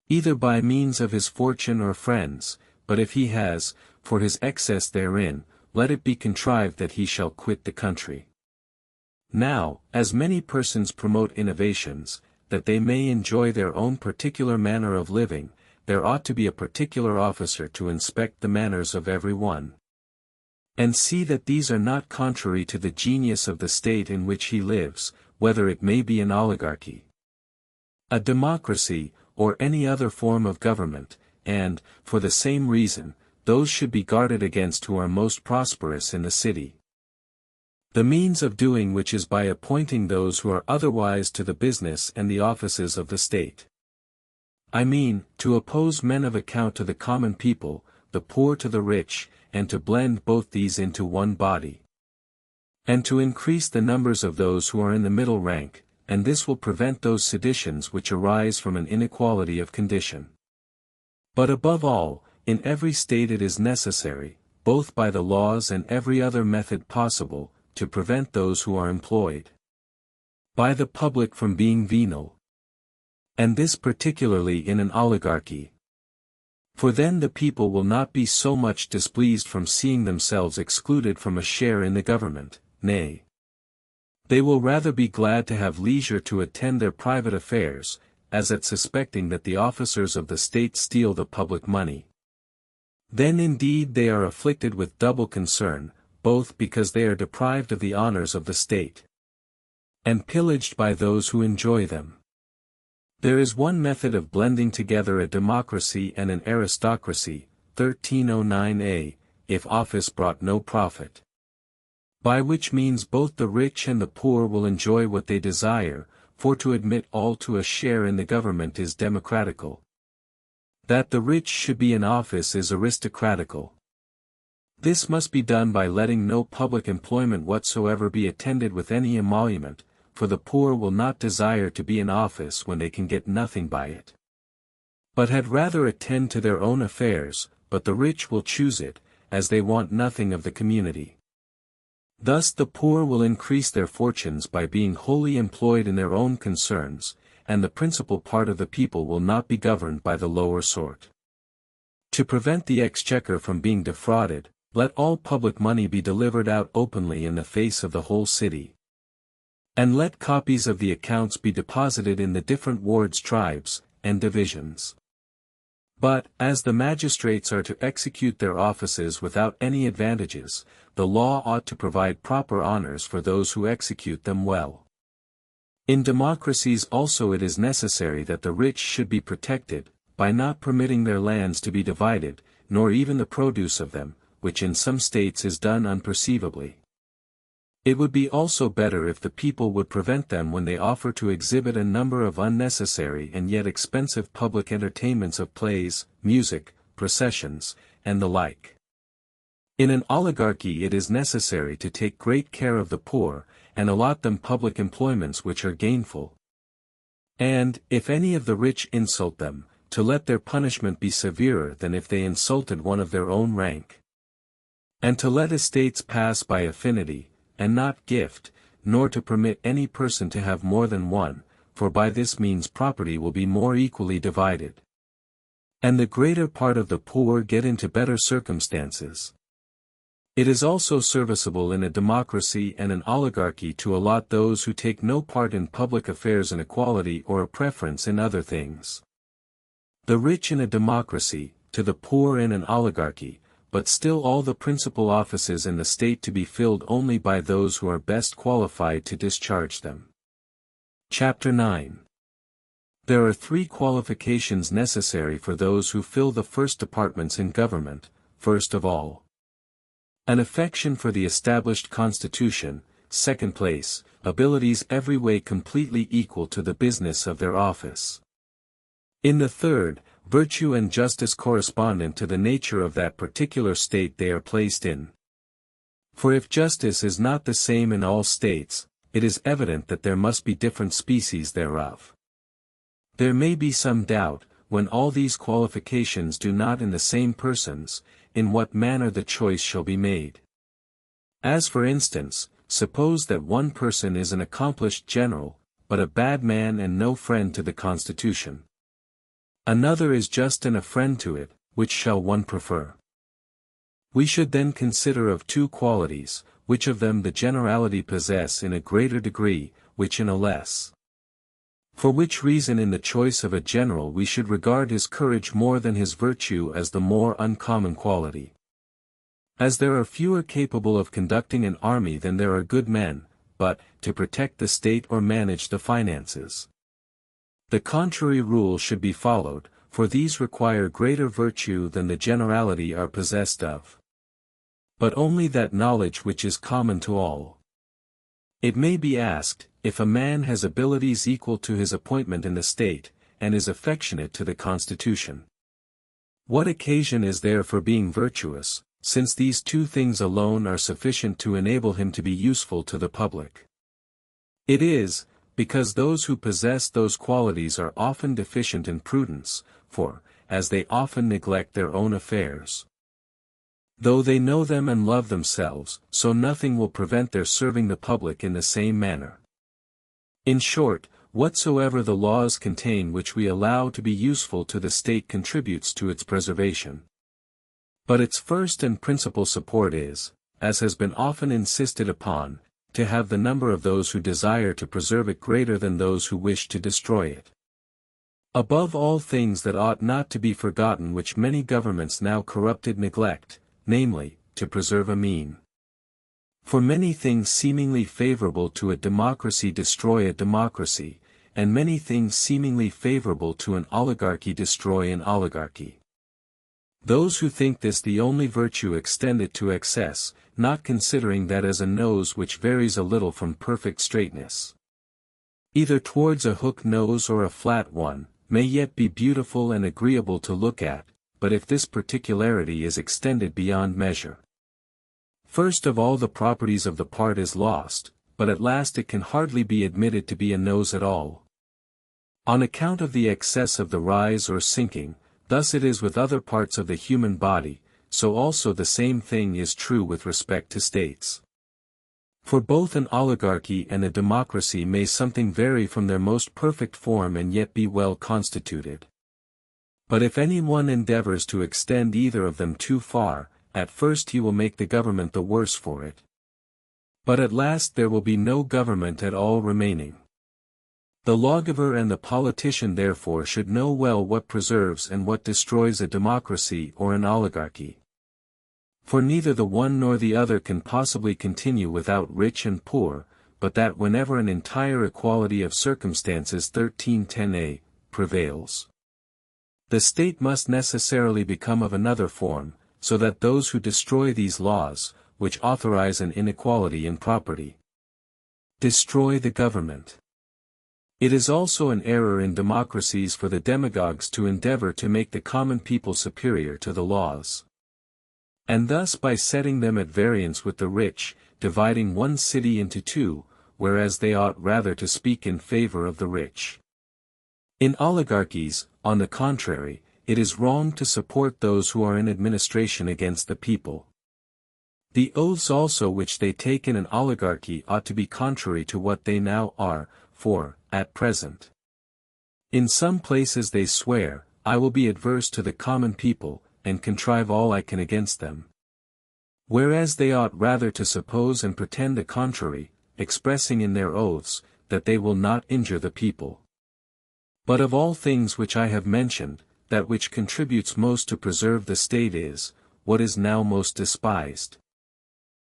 either by means of his fortune or friends, but if he has, for his excess therein, let it be contrived that he shall quit the country. Now, as many persons promote innovations, that they may enjoy their own particular manner of living, there ought to be a particular officer to inspect the manners of every one, and see that these are not contrary to the genius of the state in which he lives, whether it may be an oligarchy, a democracy, or any other form of government, and, for the same reason, those should be guarded against who are most prosperous in the city. The means of doing which is by appointing those who are otherwise to the business and the offices of the state. I mean, to oppose men of account to the common people, the poor to the rich, and to blend both these into one body, and to increase the numbers of those who are in the middle rank, and this will prevent those seditions which arise from an inequality of condition. But above all, in every state it is necessary, both by the laws and every other method possible, to prevent those who are employed by the public from being venal. And this particularly in an oligarchy. For then the people will not be so much displeased from seeing themselves excluded from a share in the government, nay. They will rather be glad to have leisure to attend their private affairs, as at suspecting that the officers of the state steal the public money. Then indeed they are afflicted with double concern, both because they are deprived of the honors of the state, and pillaged by those who enjoy them. There is one method of blending together a democracy and an aristocracy, 1309a, if office brought no profit. By which means both the rich and the poor will enjoy what they desire, for to admit all to a share in the government is democratical. That the rich should be in office is aristocratical. This must be done by letting no public employment whatsoever be attended with any emolument, for the poor will not desire to be in office when they can get nothing by it, but had rather attend to their own affairs, but the rich will choose it, as they want nothing of the community. Thus the poor will increase their fortunes by being wholly employed in their own concerns, and the principal part of the people will not be governed by the lower sort. To prevent the exchequer from being defrauded, let all public money be delivered out openly in the face of the whole city. And let copies of the accounts be deposited in the different wards, tribes, and divisions. But, as the magistrates are to execute their offices without any advantages, the law ought to provide proper honors for those who execute them well. In democracies also it is necessary that the rich should be protected, by not permitting their lands to be divided, nor even the produce of them, which in some states is done unperceivably. It would be also better if the people would prevent them when they offer to exhibit a number of unnecessary and yet expensive public entertainments of plays, music, processions, and the like. In an oligarchy it is necessary to take great care of the poor, and allot them public employments which are gainful. And, if any of the rich insult them, to let their punishment be severer than if they insulted one of their own rank. And to let estates pass by affinity, and not gift, nor to permit any person to have more than one, for by this means property will be more equally divided, and the greater part of the poor get into better circumstances. It is also serviceable in a democracy and an oligarchy to allot those who take no part in public affairs an equality or a preference in other things. The rich in a democracy, to the poor in an oligarchy, but still all the principal offices in the state to be filled only by those who are best qualified to discharge them. Chapter 9. There are 3 qualifications necessary for those who fill the first departments in government. First of all, an affection for the established constitution; second place, abilities every way completely equal to the business of their office. In the third, virtue and justice correspondent to the nature of that particular state they are placed in. For if justice is not the same in all states, it is evident that there must be different species thereof. There may be some doubt, when all these qualifications do not in the same persons, in what manner the choice shall be made. As for instance, suppose that one person is an accomplished general, but a bad man and no friend to the constitution. Another is just and a friend to it, which shall one prefer? We should then consider of 2 qualities, which of them the generality possess in a greater degree, which in a less. For which reason in the choice of a general we should regard his courage more than his virtue as the more uncommon quality. As there are fewer capable of conducting an army than there are good men, but, to protect the state or manage the finances, the contrary rule should be followed, for these require greater virtue than the generality are possessed of. But only that knowledge which is common to all. It may be asked, if a man has abilities equal to his appointment in the state, and is affectionate to the constitution, what occasion is there for being virtuous, since these 2 things alone are sufficient to enable him to be useful to the public? It is, because those who possess those qualities are often deficient in prudence, for, as they often neglect their own affairs, though they know them and love themselves, so nothing will prevent their serving the public in the same manner. In short, whatsoever the laws contain which we allow to be useful to the state contributes to its preservation. But its first and principal support is, as has been often insisted upon, to have the number of those who desire to preserve it greater than those who wish to destroy it. Above all things that ought not to be forgotten which many governments now corrupted neglect, namely, to preserve a mean. For many things seemingly favorable to a democracy destroy a democracy, and many things seemingly favorable to an oligarchy destroy an oligarchy. Those who think this the only virtue extend it to excess, not considering that as a nose which varies a little from perfect straightness, either towards a hook nose or a flat one, may yet be beautiful and agreeable to look at, but if this particularity is extended beyond measure, first of all the properties of the part is lost, but at last it can hardly be admitted to be a nose at all. On account of the excess of the rise or sinking, thus it is with other parts of the human body, so also the same thing is true with respect to states. For both an oligarchy and a democracy may something vary from their most perfect form and yet be well constituted. But if any one endeavors to extend either of them too far, at first he will make the government the worse for it. But at last there will be no government at all remaining. The lawgiver and the politician therefore should know well what preserves and what destroys a democracy or an oligarchy. For neither the one nor the other can possibly continue without rich and poor, but that whenever an entire equality of circumstances 1310a prevails, the state must necessarily become of another form, so that those who destroy these laws, which authorize an inequality in property, destroy the government. It is also an error in democracies for the demagogues to endeavor to make the common people superior to the laws, and thus by setting them at variance with the rich, dividing one city into two, whereas they ought rather to speak in favor of the rich. In oligarchies, on the contrary, it is wrong to support those who are in administration against the people. The oaths also which they take in an oligarchy ought to be contrary to what they now are, for, at present, in some places they swear, I will be adverse to the common people, and contrive all I can against them. Whereas they ought rather to suppose and pretend the contrary, expressing in their oaths, that they will not injure the people. But of all things which I have mentioned, that which contributes most to preserve the state is, what is now most despised.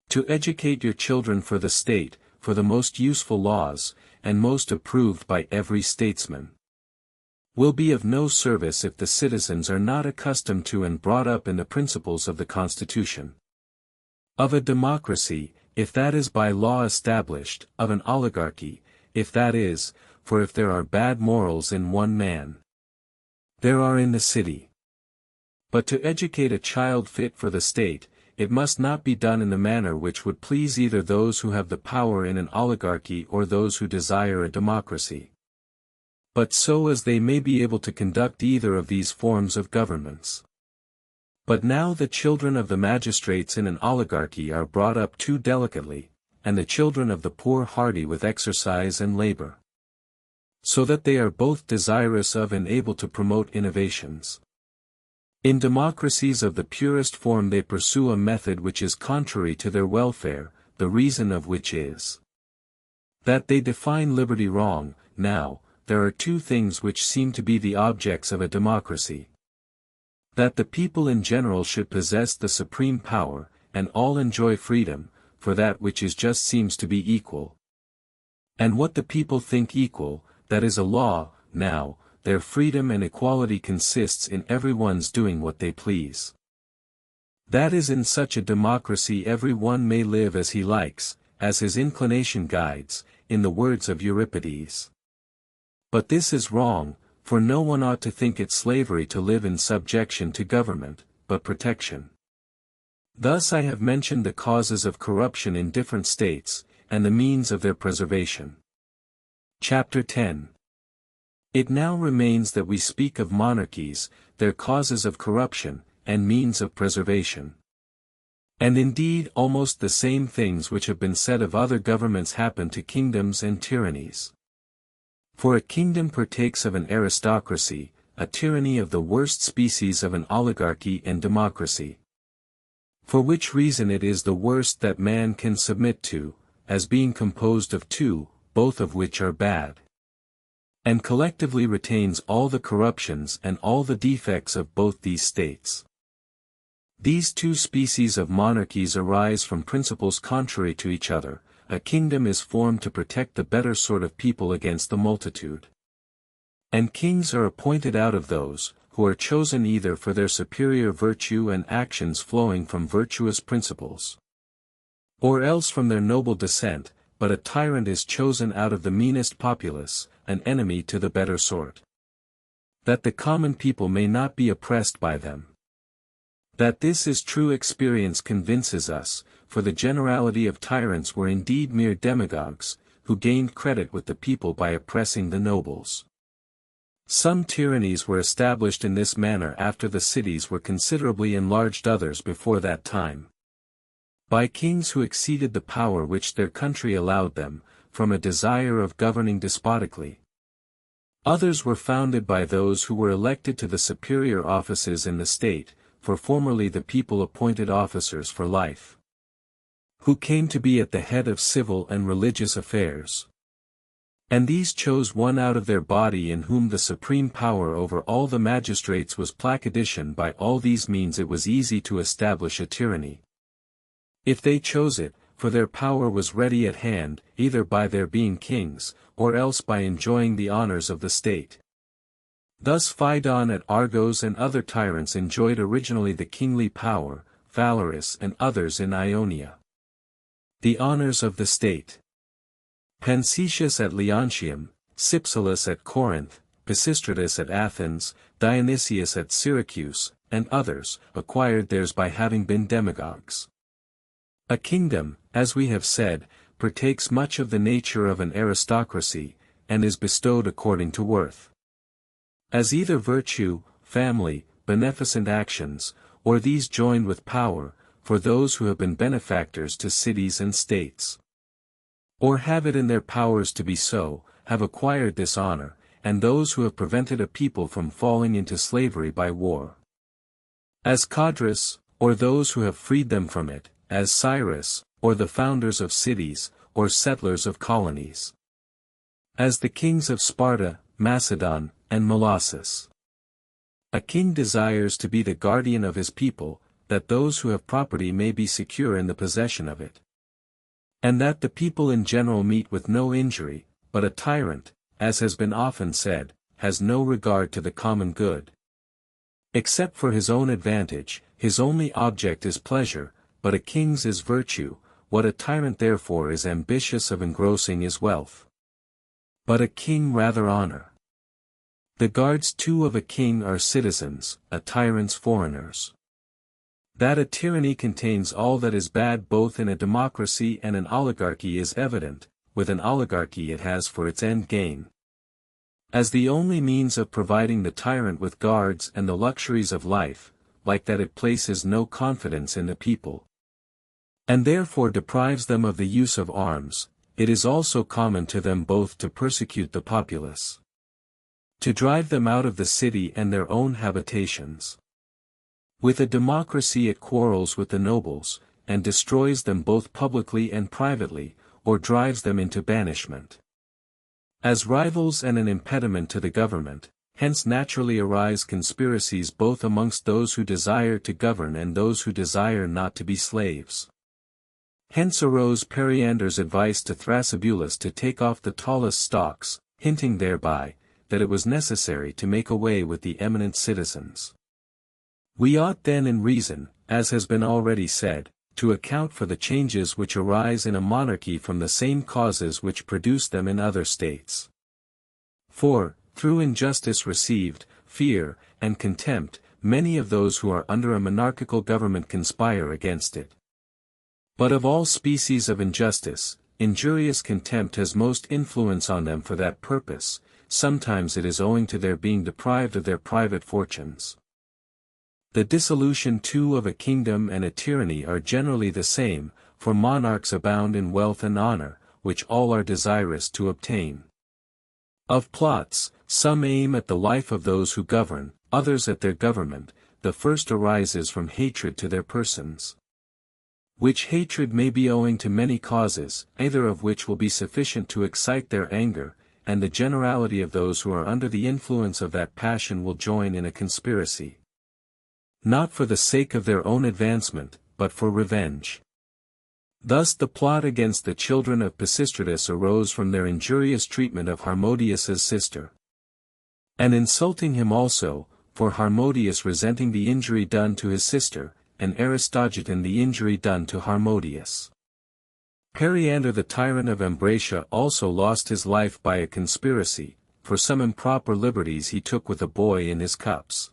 To educate your children for the state, for the most useful laws, and most approved by every statesman, will be of no service if the citizens are not accustomed to and brought up in the principles of the Constitution of a democracy, if that is by law established, of an oligarchy, if that is, for if there are bad morals in one man, there are in the city. But to educate a child fit for the state, it must not be done in the manner which would please either those who have the power in an oligarchy or those who desire a democracy, but so as they may be able to conduct either of these forms of governments. But now the children of the magistrates in an oligarchy are brought up too delicately, and the children of the poor hardy with exercise and labor, so that they are both desirous of and able to promote innovations. In democracies of the purest form they pursue a method which is contrary to their welfare, the reason of which is that they define liberty wrong. Now, there are two things which seem to be the objects of a democracy: that the people in general should possess the supreme power, and all enjoy freedom, for that which is just seems to be equal. And what the people think equal, that is a law. Now, their freedom and equality consists in everyone's doing what they please. That is, in such a democracy every one may live as he likes, as his inclination guides, in the words of Euripides. But this is wrong, for no one ought to think it slavery to live in subjection to government, but protection. Thus I have mentioned the causes of corruption in different states, and the means of their preservation. Chapter 10. It now remains that we speak of monarchies, their causes of corruption, and means of preservation. And indeed almost the same things which have been said of other governments happen to kingdoms and tyrannies. For a kingdom partakes of an aristocracy, a tyranny of the worst species of an oligarchy and democracy. For which reason it is the worst that man can submit to, as being composed of two, both of which are bad. And collectively retains all the corruptions and all the defects of both these states. These two species of monarchies arise from principles contrary to each other. A kingdom is formed to protect the better sort of people against the multitude. And kings are appointed out of those, who are chosen either for their superior virtue and actions flowing from virtuous principles, or else from their noble descent, but a tyrant is chosen out of the meanest populace, an enemy to the better sort. That the common people may not be oppressed by them. That this is true experience convinces us, for the generality of tyrants were indeed mere demagogues, who gained credit with the people by oppressing the nobles. Some tyrannies were established in this manner after the cities were considerably enlarged, others before that time. By kings who exceeded the power which their country allowed them, from a desire of governing despotically. Others were founded by those who were elected to the superior offices in the state, for formerly the people appointed officers for life, who came to be at the head of civil and religious affairs. And these chose one out of their body in whom the supreme power over all the magistrates was placardation. By all these means it was easy to establish a tyranny, if they chose it, for their power was ready at hand, either by their being kings, or else by enjoying the honors of the state. Thus Phidon at Argos and other tyrants enjoyed originally the kingly power, Phalaris and others in Ionia, the honors of the state. Pancetius at Leontium, Cypselus at Corinth, Pisistratus at Athens, Dionysius at Syracuse, and others, acquired theirs by having been demagogues. A kingdom, as we have said, partakes much of the nature of an aristocracy, and is bestowed according to worth. As either virtue, family, beneficent actions, or these joined with power, for those who have been benefactors to cities and states, or have it in their powers to be so, have acquired this honor, and those who have prevented a people from falling into slavery by war. As Codrus, or those who have freed them from it, as Cyrus, or the founders of cities, or settlers of colonies. As the kings of Sparta, Macedon, and Molossus. A king desires to be the guardian of his people, that those who have property may be secure in the possession of it, and that the people in general meet with no injury. But a tyrant, as has been often said, has no regard to the common good. Except for his own advantage, his only object is pleasure, but a king's is virtue. What a tyrant therefore is ambitious of engrossing is wealth, but a king rather honor. The guards too of a king are citizens, a tyrant's foreigners. That a tyranny contains all that is bad both in a democracy and an oligarchy is evident. With an oligarchy it has for its end gain, as the only means of providing the tyrant with guards and the luxuries of life, like that it places no confidence in the people, and therefore deprives them of the use of arms. It is also common to them both to persecute the populace, to drive them out of the city and their own habitations. With a democracy it quarrels with the nobles, and destroys them both publicly and privately, or drives them into banishment. As rivals and an impediment to the government, hence naturally arise conspiracies both amongst those who desire to govern and those who desire not to be slaves. Hence arose Periander's advice to Thrasybulus to take off the tallest stalks, hinting thereby, that it was necessary to make away with the eminent citizens. We ought then in reason, as has been already said, to account for the changes which arise in a monarchy from the same causes which produce them in other states. For, through injustice received, fear, and contempt, many of those who are under a monarchical government conspire against it. But of all species of injustice, injurious contempt has most influence on them for that purpose. Sometimes it is owing to their being deprived of their private fortunes. The dissolution too of a kingdom and a tyranny are generally the same, for monarchs abound in wealth and honor, which all are desirous to obtain. Of plots, some aim at the life of those who govern, others at their government. The first arises from hatred to their persons. Which hatred may be owing to many causes, either of which will be sufficient to excite their anger, and the generality of those who are under the influence of that passion will join in a conspiracy. Not for the sake of their own advancement, but for revenge. Thus the plot against the children of Pisistratus arose from their injurious treatment of Harmodius's sister. And insulting him also, for Harmodius resenting the injury done to his sister, and Aristogiton the injury done to Harmodius. Periander the tyrant of Ambracia also lost his life by a conspiracy, for some improper liberties he took with a boy in his cups.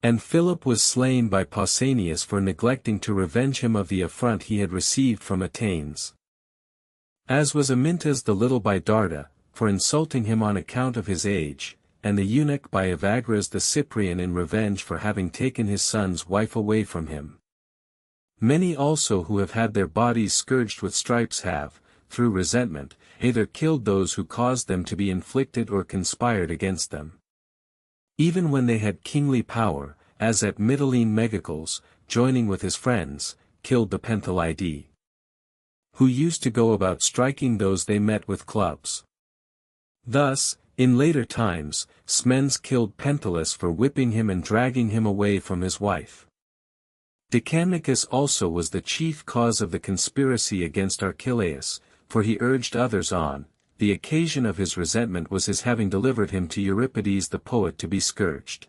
And Philip was slain by Pausanias for neglecting to revenge him of the affront he had received from Attains. As was Amintas the little by Darda, for insulting him on account of his age, and the eunuch by Evagras the Cyprian in revenge for having taken his son's wife away from him. Many also who have had their bodies scourged with stripes have, through resentment, either killed those who caused them to be inflicted or conspired against them. Even when they had kingly power, as at Mytilene Megacles, joining with his friends, killed the Penthalidae, who used to go about striking those they met with clubs. Thus, in later times, Smens killed Penthilus for whipping him and dragging him away from his wife. Decanicus also was the chief cause of the conspiracy against Archelaus, for he urged others on. The occasion of his resentment was his having delivered him to Euripides the poet to be scourged.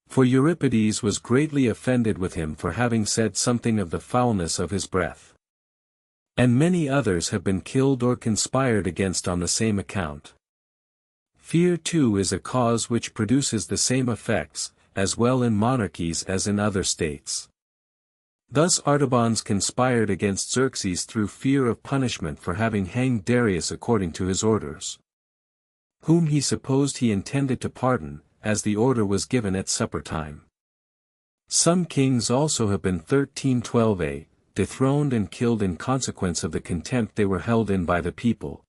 For Euripides was greatly offended with him for having said something of the foulness of his breath. And many others have been killed or conspired against on the same account. Fear too is a cause which produces the same effects, as well in monarchies as in other states. Thus Artabans conspired against Xerxes through fear of punishment for having hanged Darius according to his orders, whom he supposed he intended to pardon, as the order was given at supper time. Some kings also have been 1312a, dethroned and killed in consequence of the contempt they were held in by the people.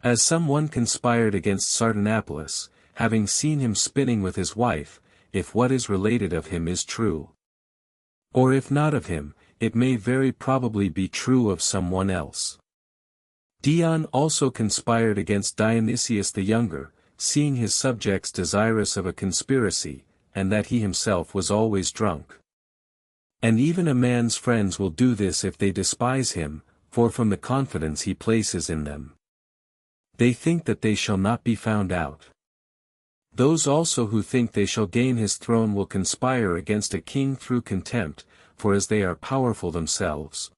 As some one conspired against Sardanapalus, having seen him spinning with his wife, if what is related of him is true. Or if not of him, it may very probably be true of someone else. Dion also conspired against Dionysius the Younger, seeing his subjects desirous of a conspiracy, and that he himself was always drunk. And even a man's friends will do this if they despise him, for from the confidence he places in them, they think that they shall not be found out. Those also who think they shall gain his throne will conspire against a king through contempt, for as they are powerful themselves,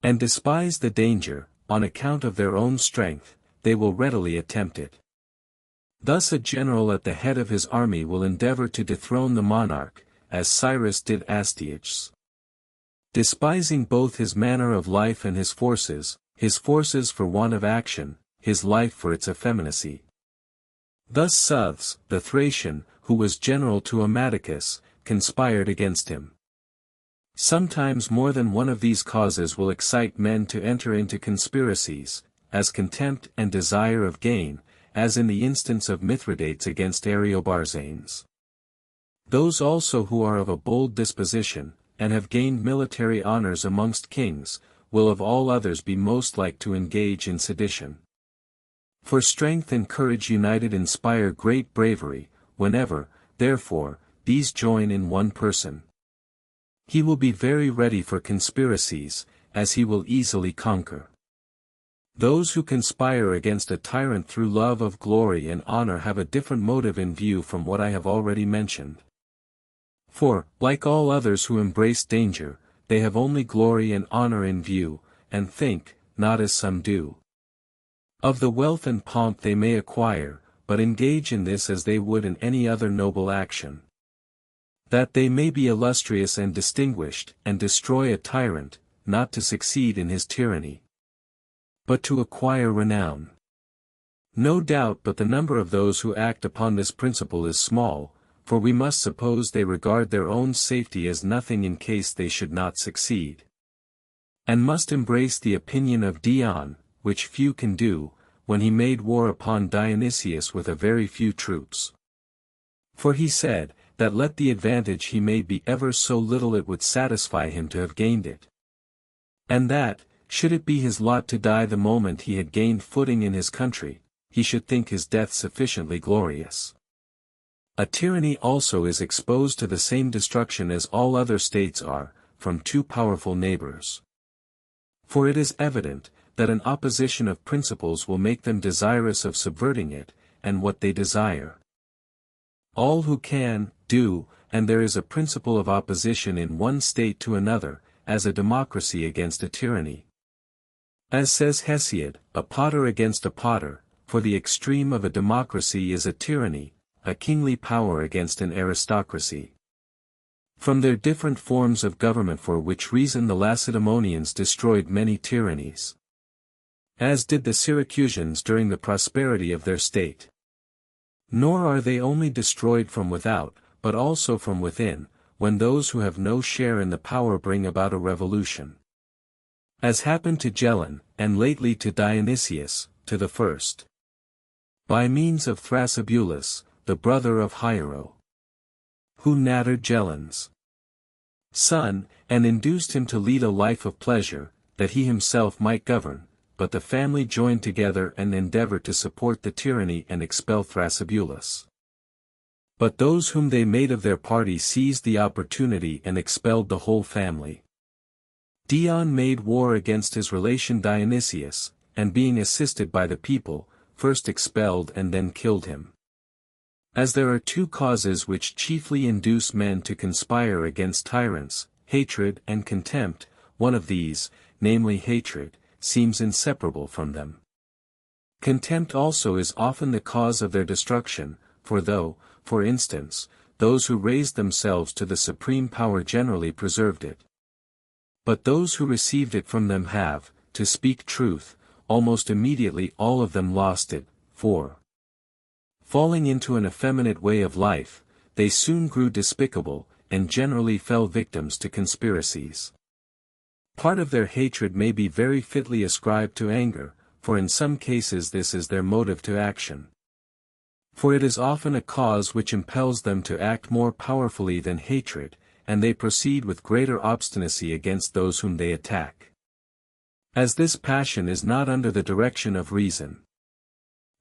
and despise the danger, on account of their own strength, they will readily attempt it. Thus a general at the head of his army will endeavor to dethrone the monarch, as Cyrus did Astyages, despising both his manner of life and his forces for want of action, his life for its effeminacy. Thus Souths, the Thracian, who was general to Ammaticus, conspired against him. Sometimes more than one of these causes will excite men to enter into conspiracies, as contempt and desire of gain, as in the instance of Mithridates against Ariobarzanes. Those also who are of a bold disposition, and have gained military honors amongst kings, will of all others be most like to engage in sedition. For strength and courage united inspire great bravery, whenever, therefore, these join in one person. He will be very ready for conspiracies, as he will easily conquer. Those who conspire against a tyrant through love of glory and honor have a different motive in view from what I have already mentioned. For, like all others who embrace danger, they have only glory and honor in view, and think, not as some do, of the wealth and pomp they may acquire, but engage in this as they would in any other noble action, that they may be illustrious and distinguished, and destroy a tyrant, not to succeed in his tyranny, but to acquire renown. No doubt but the number of those who act upon this principle is small, for we must suppose they regard their own safety as nothing in case they should not succeed, and must embrace the opinion of Dion, which few can do, when he made war upon Dionysius with a very few troops. For he said, that let the advantage he made be ever so little it would satisfy him to have gained it. And that, should it be his lot to die the moment he had gained footing in his country, he should think his death sufficiently glorious. A tyranny also is exposed to the same destruction as all other states are, from too powerful neighbors. For it is evident, that an opposition of principles will make them desirous of subverting it, and what they desire. All who can, do, and there is a principle of opposition in one state to another, as a democracy against a tyranny. As says Hesiod, a potter against a potter, for the extreme of a democracy is a tyranny, a kingly power against an aristocracy. From their different forms of government, for which reason the Lacedaemonians destroyed many tyrannies, as did the Syracusans during the prosperity of their state. Nor are they only destroyed from without, but also from within, when those who have no share in the power bring about a revolution. As happened to Gelon, and lately to Dionysius, to the first, by means of Thrasybulus, the brother of Hiero, who nattered Gelon's son, and induced him to lead a life of pleasure, that he himself might govern, but the family joined together and endeavored to support the tyranny and expel Thrasybulus. But those whom they made of their party seized the opportunity and expelled the whole family. Dion made war against his relation Dionysius, and being assisted by the people, first expelled and then killed him. As there are two causes which chiefly induce men to conspire against tyrants, hatred and contempt, one of these, namely hatred, seems inseparable from them. Contempt also is often the cause of their destruction, for though, for instance, those who raised themselves to the supreme power generally preserved it, but those who received it from them have, to speak truth, almost immediately all of them lost it, for, falling into an effeminate way of life, they soon grew despicable, and generally fell victims to conspiracies. Part of their hatred may be very fitly ascribed to anger, for in some cases this is their motive to action. For it is often a cause which impels them to act more powerfully than hatred, and they proceed with greater obstinacy against those whom they attack. As this passion is not under the direction of reason,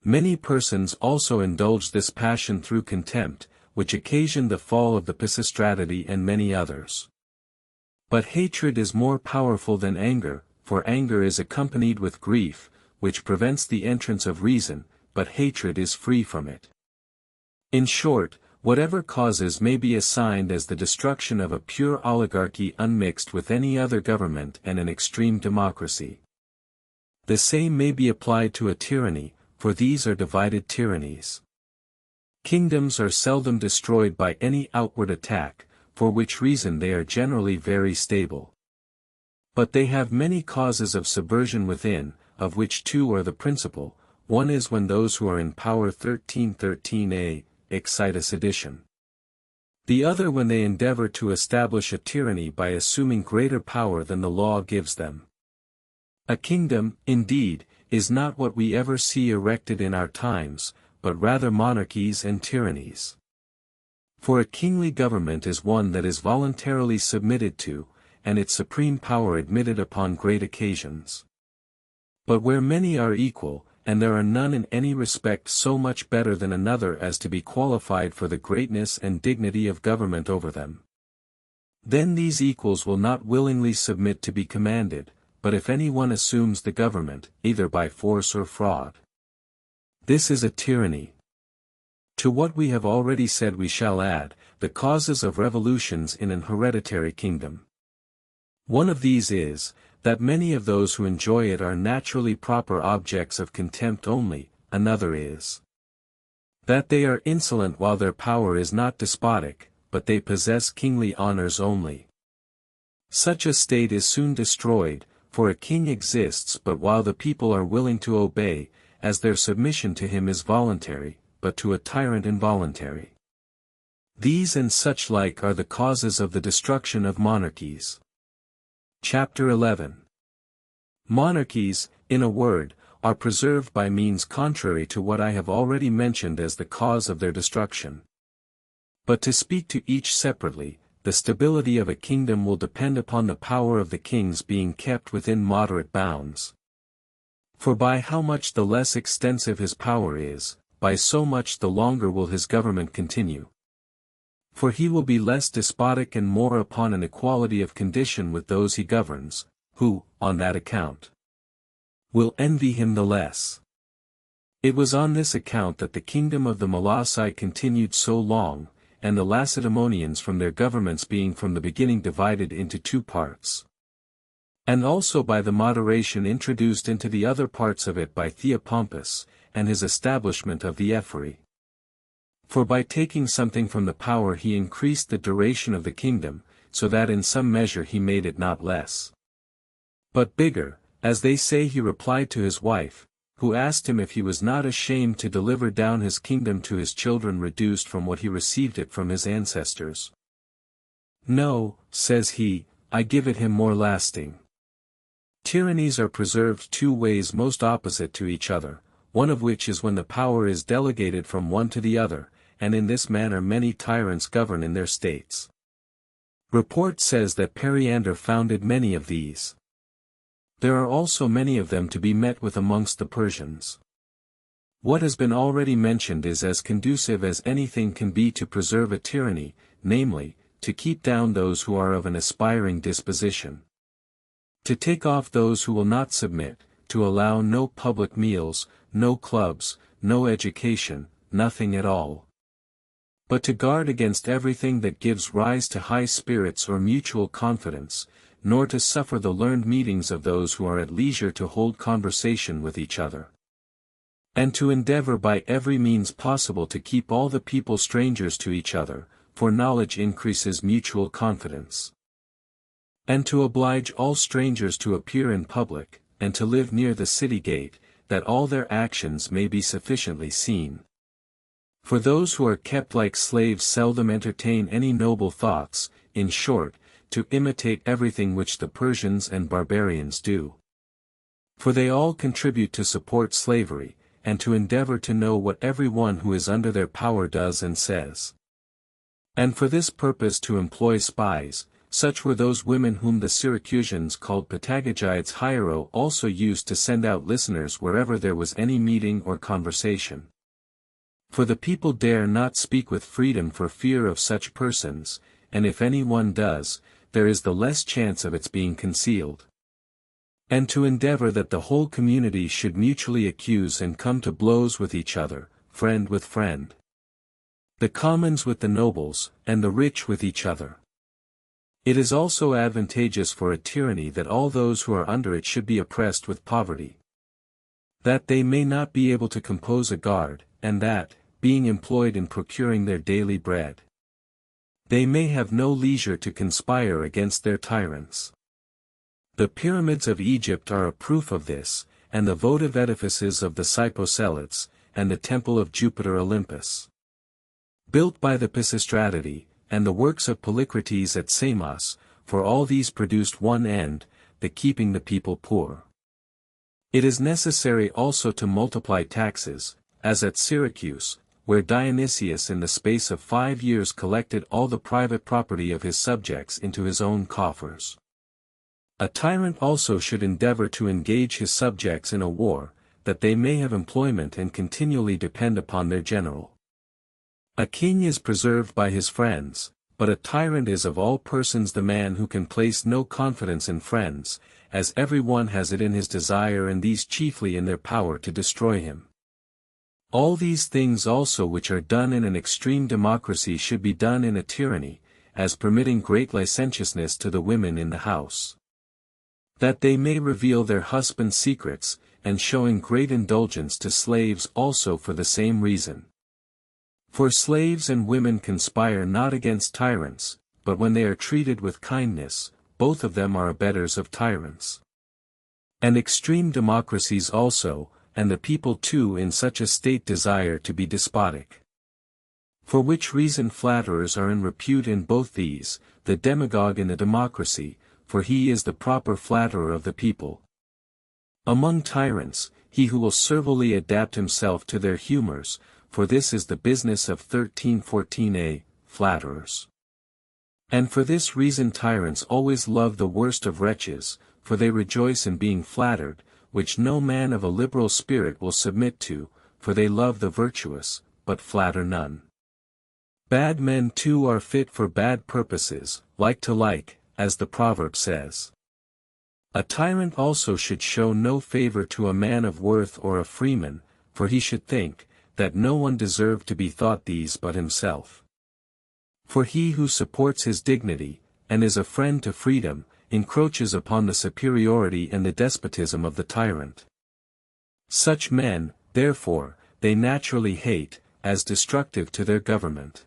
many persons also indulge this passion through contempt, which occasioned the fall of the Pisistratii and many others. But hatred is more powerful than anger, for anger is accompanied with grief, which prevents the entrance of reason, but hatred is free from it. In short, whatever causes may be assigned as the destruction of a pure oligarchy unmixed with any other government and an extreme democracy, the same may be applied to a tyranny, for these are divided tyrannies. Kingdoms are seldom destroyed by any outward attack, for which reason they are generally very stable. But they have many causes of subversion within, of which two are the principal. One is when those who are in power 1313a, excite a sedition. The other when they endeavor to establish a tyranny by assuming greater power than the law gives them. A kingdom, indeed, is not what we ever see erected in our times, but rather monarchies and tyrannies. For a kingly government is one that is voluntarily submitted to, and its supreme power admitted upon great occasions. But where many are equal, and there are none in any respect so much better than another as to be qualified for the greatness and dignity of government over them, then these equals will not willingly submit to be commanded, but if any one assumes the government, either by force or fraud, this is a tyranny. To what we have already said we shall add, the causes of revolutions in an hereditary kingdom. One of these is, that many of those who enjoy it are naturally proper objects of contempt only. Another is, that they are insolent while their power is not despotic, but they possess kingly honors only. Such a state is soon destroyed, for a king exists but while the people are willing to obey, as their submission to him is voluntary, but to a tyrant involuntary. These and such like are the causes of the destruction of monarchies. Chapter 11. Monarchies, in a word, are preserved by means contrary to what I have already mentioned as the cause of their destruction. But to speak to each separately, the stability of a kingdom will depend upon the power of the kings being kept within moderate bounds. For by how much the less extensive his power is, by so much the longer will his government continue. For he will be less despotic and more upon an equality of condition with those he governs, who, on that account, will envy him the less. It was on this account that the kingdom of the Molossi continued so long, and the Lacedaemonians from their governments being from the beginning divided into two parts. And also by the moderation introduced into the other parts of it by Theopompus, and his establishment of the Ephyri. For by taking something from the power he increased the duration of the kingdom, so that in some measure he made it not less, but bigger. As they say, he replied to his wife, who asked him if he was not ashamed to deliver down his kingdom to his children reduced from what he received it from his ancestors. No, says he, I give it him more lasting. Tyrannies are preserved two ways most opposite to each other, one of which is when the power is delegated from one to the other, and in this manner many tyrants govern in their states. Report says that Periander founded many of these. There are also many of them to be met with amongst the Persians. What has been already mentioned is as conducive as anything can be to preserve a tyranny, namely, to keep down those who are of an aspiring disposition. To take off those who will not submit, to allow no public meals, no clubs, no education, nothing at all. But to guard against everything that gives rise to high spirits or mutual confidence, nor to suffer the learned meetings of those who are at leisure to hold conversation with each other. And to endeavor by every means possible to keep all the people strangers to each other, for knowledge increases mutual confidence. And to oblige all strangers to appear in public, and to live near the city gate, that all their actions may be sufficiently seen. For those who are kept like slaves seldom entertain any noble thoughts, in short, to imitate everything which the Persians and barbarians do. For they all contribute to support slavery, and to endeavor to know what every one who is under their power does and says. And for this purpose to employ spies, such were those women whom the Syracusans called Patagogides. Hiero also used to send out listeners wherever there was any meeting or conversation. For the people dare not speak with freedom for fear of such persons, and if any one does, there is the less chance of its being concealed. And to endeavor that the whole community should mutually accuse and come to blows with each other, friend with friend, the commons with the nobles, and the rich with each other. It is also advantageous for a tyranny that all those who are under it should be oppressed with poverty, that they may not be able to compose a guard, and that, being employed in procuring their daily bread, they may have no leisure to conspire against their tyrants. The pyramids of Egypt are a proof of this, and the votive edifices of the Cyposelids, and the temple of Jupiter Olympus, built by the Pisistratidae, and the works of Polycrates at Samos, for all these produced one end, the keeping the people poor. It is necessary also to multiply taxes, as at Syracuse, where Dionysius in the space of 5 years collected all the private property of his subjects into his own coffers. A tyrant also should endeavor to engage his subjects in a war, that they may have employment and continually depend upon their general. A king is preserved by his friends, but a tyrant is of all persons the man who can place no confidence in friends, as every one has it in his desire and these chiefly in their power to destroy him. All these things also which are done in an extreme democracy should be done in a tyranny, as permitting great licentiousness to the women in the house, that they may reveal their husbands' secrets, and showing great indulgence to slaves also for the same reason. For slaves and women conspire not against tyrants, but when they are treated with kindness, both of them are abettors of tyrants. And extreme democracies also, and the people too in such a state desire to be despotic. For which reason flatterers are in repute in both these, the demagogue in the democracy, for he is the proper flatterer of the people. Among tyrants, he who will servilely adapt himself to their humors, for this is the business of 1314a, flatterers. And for this reason tyrants always love the worst of wretches, for they rejoice in being flattered, which no man of a liberal spirit will submit to, for they love the virtuous, but flatter none. Bad men too are fit for bad purposes, like to like, as the proverb says. A tyrant also should show no favor to a man of worth or a freeman, for he should think, that no one deserved to be thought these but himself. For he who supports his dignity, and is a friend to freedom, encroaches upon the superiority and the despotism of the tyrant. Such men, therefore, they naturally hate, as destructive to their government.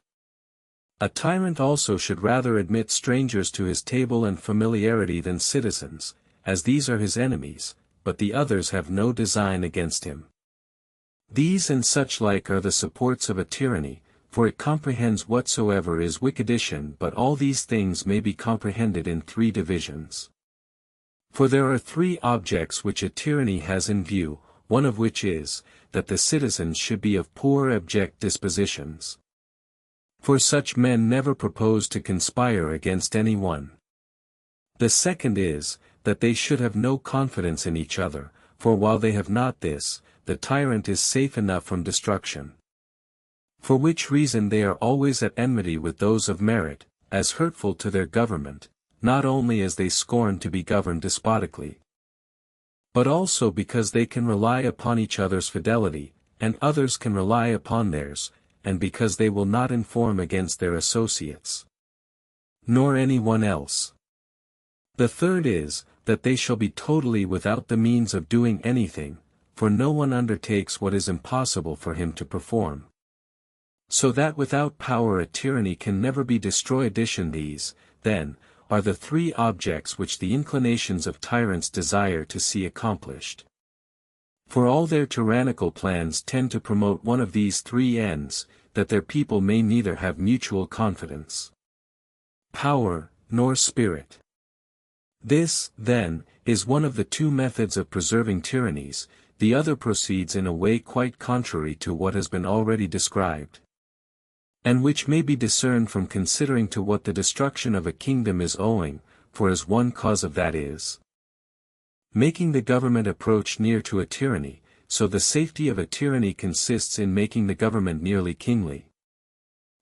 A tyrant also should rather admit strangers to his table and familiarity than citizens, as these are his enemies, but the others have no design against him. These and such like are the supports of a tyranny, for it comprehends whatsoever is wickedition, but all these things may be comprehended in three divisions. For there are three objects which a tyranny has in view, one of which is, that the citizens should be of poor abject dispositions. For such men never propose to conspire against any one. The second is, that they should have no confidence in each other, for while they have not this, the tyrant is safe enough from destruction. For which reason they are always at enmity with those of merit, as hurtful to their government, not only as they scorn to be governed despotically, but also because they can rely upon each other's fidelity, and others can rely upon theirs, and because they will not inform against their associates, nor any one else. The third is, that they shall be totally without the means of doing anything, for no one undertakes what is impossible for him to perform. So that without power a tyranny can never be destroyed. These, then, are the three objects which the inclinations of tyrants desire to see accomplished. For all their tyrannical plans tend to promote one of these three ends, that their people may neither have mutual confidence, power, nor spirit. This, then, is one of the two methods of preserving tyrannies, the other proceeds in a way quite contrary to what has been already described, and which may be discerned from considering to what the destruction of a kingdom is owing, for as one cause of that is making the government approach near to a tyranny, so the safety of a tyranny consists in making the government nearly kingly.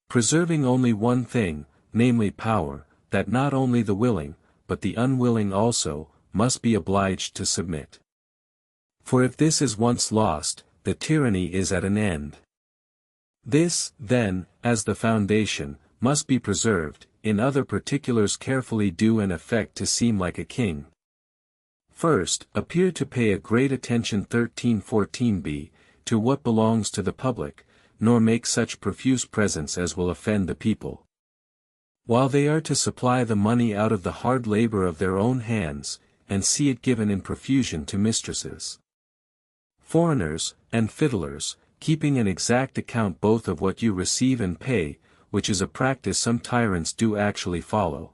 Preserving only one thing, namely power, that not only the willing, but the unwilling also, must be obliged to submit. For if this is once lost, the tyranny is at an end. This, then, as the foundation, must be preserved, in other particulars carefully do and affect to seem like a king. First, appear to pay a great attention 1314b, to what belongs to the public, nor make such profuse presents as will offend the people. While they are to supply the money out of the hard labor of their own hands, and see it given in profusion to mistresses, foreigners, and fiddlers, keeping an exact account both of what you receive and pay, which is a practice some tyrants do actually follow.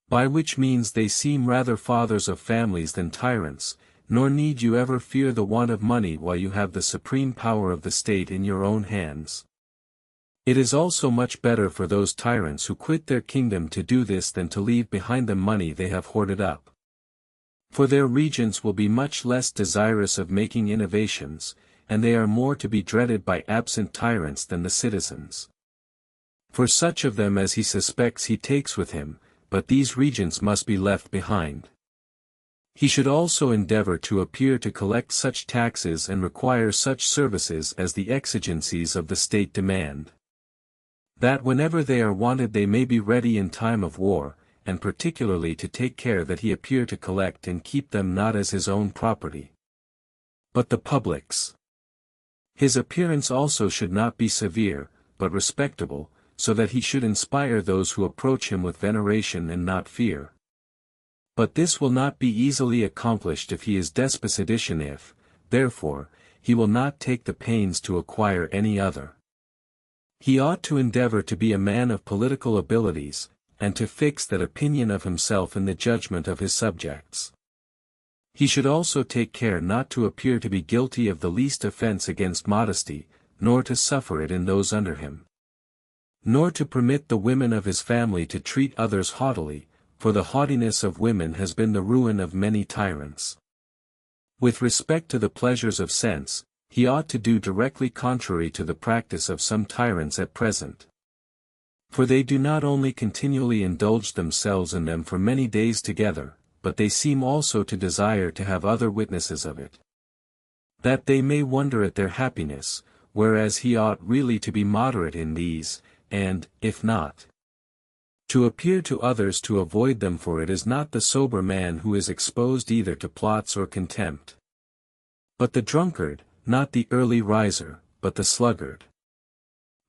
By which means they seem rather fathers of families than tyrants, nor need you ever fear the want of money while you have the supreme power of the state in your own hands. It is also much better for those tyrants who quit their kingdom to do this than to leave behind them money they have hoarded up. For their regents will be much less desirous of making innovations, and they are more to be dreaded by absent tyrants than the citizens. For such of them as he suspects he takes with him, but these regents must be left behind. He should also endeavor to appear to collect such taxes and require such services as the exigencies of the state demand, that whenever they are wanted they may be ready in time of war, and particularly to take care that he appear to collect and keep them not as his own property, but the public's. His appearance also should not be severe, but respectable, so that he should inspire those who approach him with veneration and not fear. But this will not be easily accomplished if he is desposidician if, therefore, he will not take the pains to acquire any other. He ought to endeavor to be a man of political abilities, and to fix that opinion of himself in the judgment of his subjects. He should also take care not to appear to be guilty of the least offense against modesty, nor to suffer it in those under him. Nor to permit the women of his family to treat others haughtily, for the haughtiness of women has been the ruin of many tyrants. With respect to the pleasures of sense, he ought to do directly contrary to the practice of some tyrants at present. For they do not only continually indulge themselves in them for many days together, but they seem also to desire to have other witnesses of it, that they may wonder at their happiness, whereas he ought really to be moderate in these, and, if not, to appear to others to avoid them, for it is not the sober man who is exposed either to plots or contempt, but the drunkard, not the early riser, but the sluggard.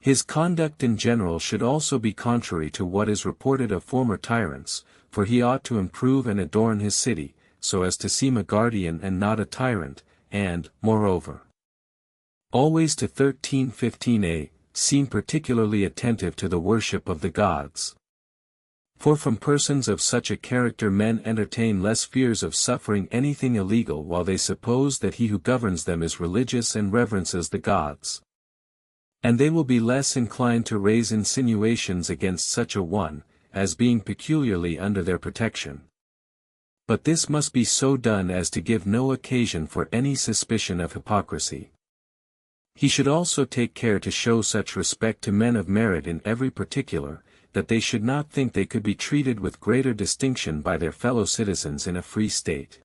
His conduct in general should also be contrary to what is reported of former tyrants, for he ought to improve and adorn his city, so as to seem a guardian and not a tyrant, and, moreover, always to 13:15a, seem particularly attentive to the worship of the gods. For from persons of such a character men entertain less fears of suffering anything illegal while they suppose that he who governs them is religious and reverences the gods. And they will be less inclined to raise insinuations against such a one, as being peculiarly under their protection. But this must be so done as to give no occasion for any suspicion of hypocrisy. He should also take care to show such respect to men of merit in every particular, that they should not think they could be treated with greater distinction by their fellow citizens in a free state.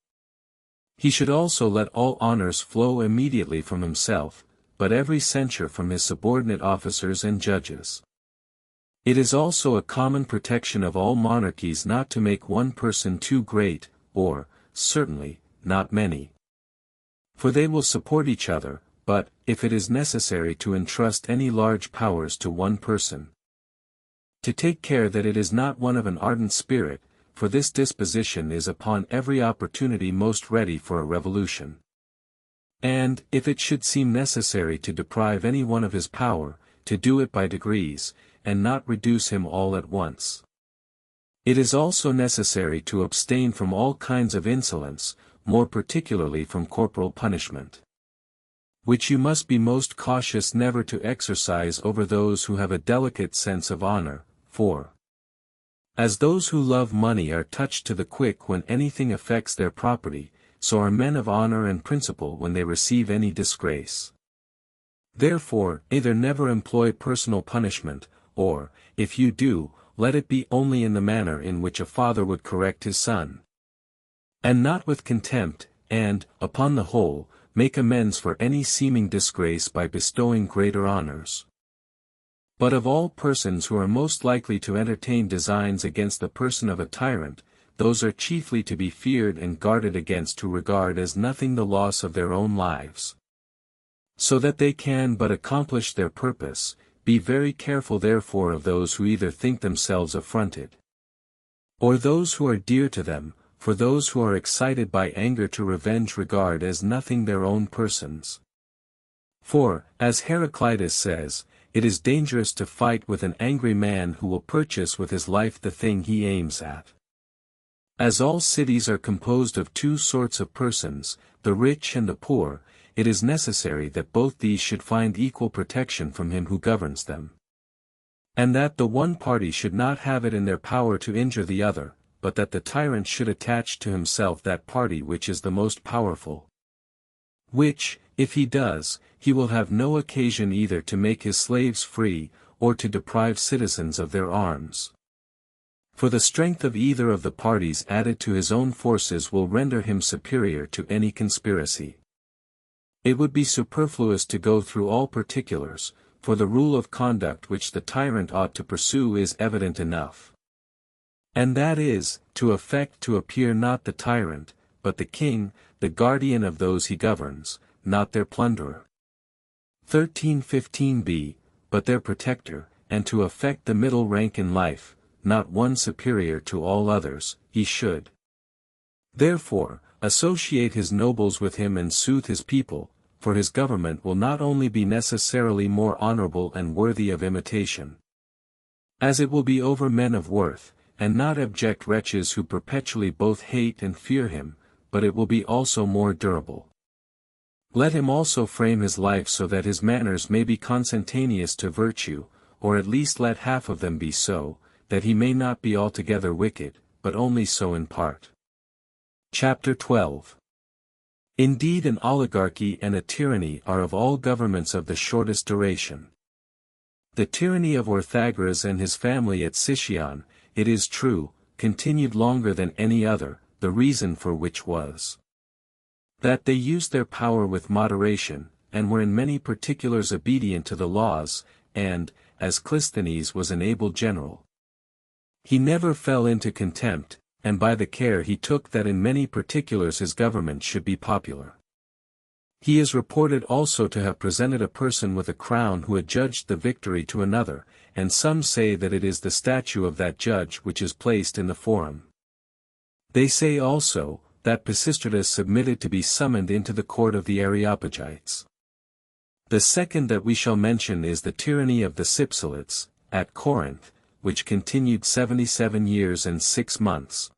He should also let all honors flow immediately from himself, but every censure from his subordinate officers and judges. It is also a common protection of all monarchies not to make one person too great, or, certainly, not many. For they will support each other, but, if it is necessary to entrust any large powers to one person, to take care that it is not one of an ardent spirit, for this disposition is upon every opportunity most ready for a revolution. And, if it should seem necessary to deprive any one of his power, to do it by degrees, and not reduce him all at once. It is also necessary to abstain from all kinds of insolence, more particularly from corporal punishment, which you must be most cautious never to exercise over those who have a delicate sense of honor, for, as those who love money are touched to the quick when anything affects their property, so are men of honor and principle when they receive any disgrace. Therefore, either never employ personal punishment, or, if you do, let it be only in the manner in which a father would correct his son, and not with contempt, and, upon the whole, make amends for any seeming disgrace by bestowing greater honors. But of all persons who are most likely to entertain designs against the person of a tyrant, those are chiefly to be feared and guarded against who regard as nothing the loss of their own lives, so that they can but accomplish their purpose. Be very careful therefore of those who either think themselves affronted, or those who are dear to them, for those who are excited by anger to revenge regard as nothing their own persons. For, as Heraclitus says, it is dangerous to fight with an angry man who will purchase with his life the thing he aims at. As all cities are composed of two sorts of persons, the rich and the poor, it is necessary that both these should find equal protection from him who governs them, and that the one party should not have it in their power to injure the other, but that the tyrant should attach to himself that party which is the most powerful, which, if he does, he will have no occasion either to make his slaves free, or to deprive citizens of their arms. For the strength of either of the parties added to his own forces will render him superior to any conspiracy. It would be superfluous to go through all particulars, for the rule of conduct which the tyrant ought to pursue is evident enough. And that is, to affect to appear not the tyrant, but the king, the guardian of those he governs, not their plunderer. 13:15b, but their protector, and to affect the middle rank in life, not one superior to all others, he should therefore associate his nobles with him and soothe his people, for his government will not only be necessarily more honorable and worthy of imitation, as it will be over men of worth, and not abject wretches who perpetually both hate and fear him, but it will be also more durable. Let him also frame his life so that his manners may be consentaneous to virtue, or at least let half of them be so, that he may not be altogether wicked, but only so in part. Chapter 12. Indeed, an oligarchy and a tyranny are of all governments of the shortest duration. The tyranny of Orthagoras and his family at Sicyon, it is true, continued longer than any other, the reason for which was that they used their power with moderation, and were in many particulars obedient to the laws, and, as Clisthenes was an able general, he never fell into contempt, and by the care he took that in many particulars his government should be popular. He is reported also to have presented a person with a crown who adjudged the victory to another, and some say that it is the statue of that judge which is placed in the forum. They say also, that Pisistratus submitted to be summoned into the court of the Areopagites. The second that we shall mention is the tyranny of the Cypselids, at Corinth, which continued 77 years and 6 months.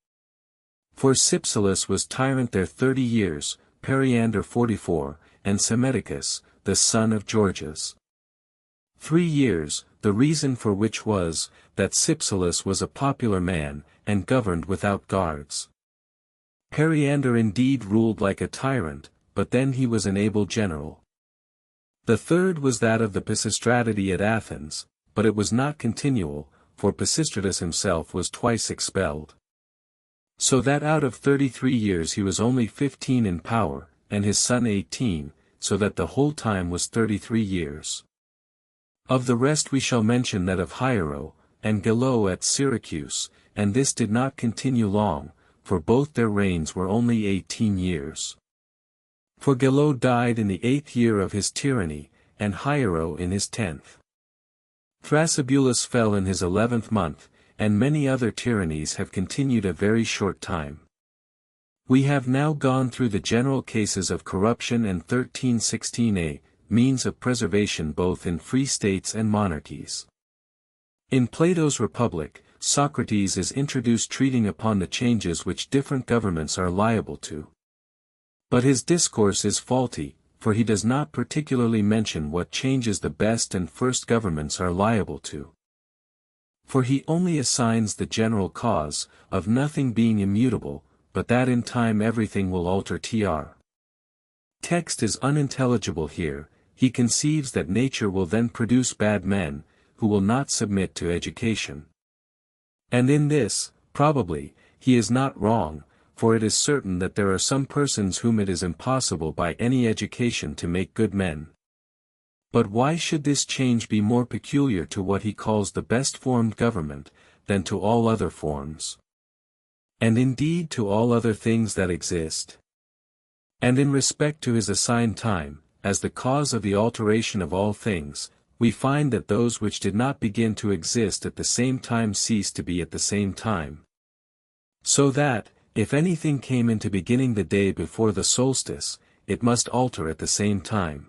For Cypselus was tyrant there 30 years, Periander 44, and Psammetichus, the son of Georgias, 3 years, the reason for which was, that Cypselus was a popular man, and governed without guards. Periander indeed ruled like a tyrant, but then he was an able general. The third was that of the Pisistratidae at Athens, but it was not continual, for Pisistratus himself was twice expelled. So that out of 33 years he was only 15 in power, and his son 18, so that the whole time was 33 years. Of the rest we shall mention that of Hiero, and Gelo at Syracuse, and this did not continue long, for both their reigns were only 18 years. For Gelo died in the 8th year of his tyranny, and Hiero in his 10th. Thrasybulus fell in his 11th month, and many other tyrannies have continued a very short time. We have now gone through the general cases of corruption and 1316a, means of preservation both in free states and monarchies. In Plato's Republic, Socrates is introduced treating upon the changes which different governments are liable to. But his discourse is faulty, for he does not particularly mention what changes the best and first governments are liable to. For he only assigns the general cause, of nothing being immutable, but that in time everything will alter. Text is unintelligible here. He conceives that nature will then produce bad men, who will not submit to education. And in this, probably, he is not wrong, for it is certain that there are some persons whom it is impossible by any education to make good men. But why should this change be more peculiar to what he calls the best formed government, than to all other forms? And indeed to all other things that exist? And in respect to his assigned time, as the cause of the alteration of all things, we find that those which did not begin to exist at the same time ceased to be at the same time. So that, if anything came into beginning the day before the solstice, it must alter at the same time.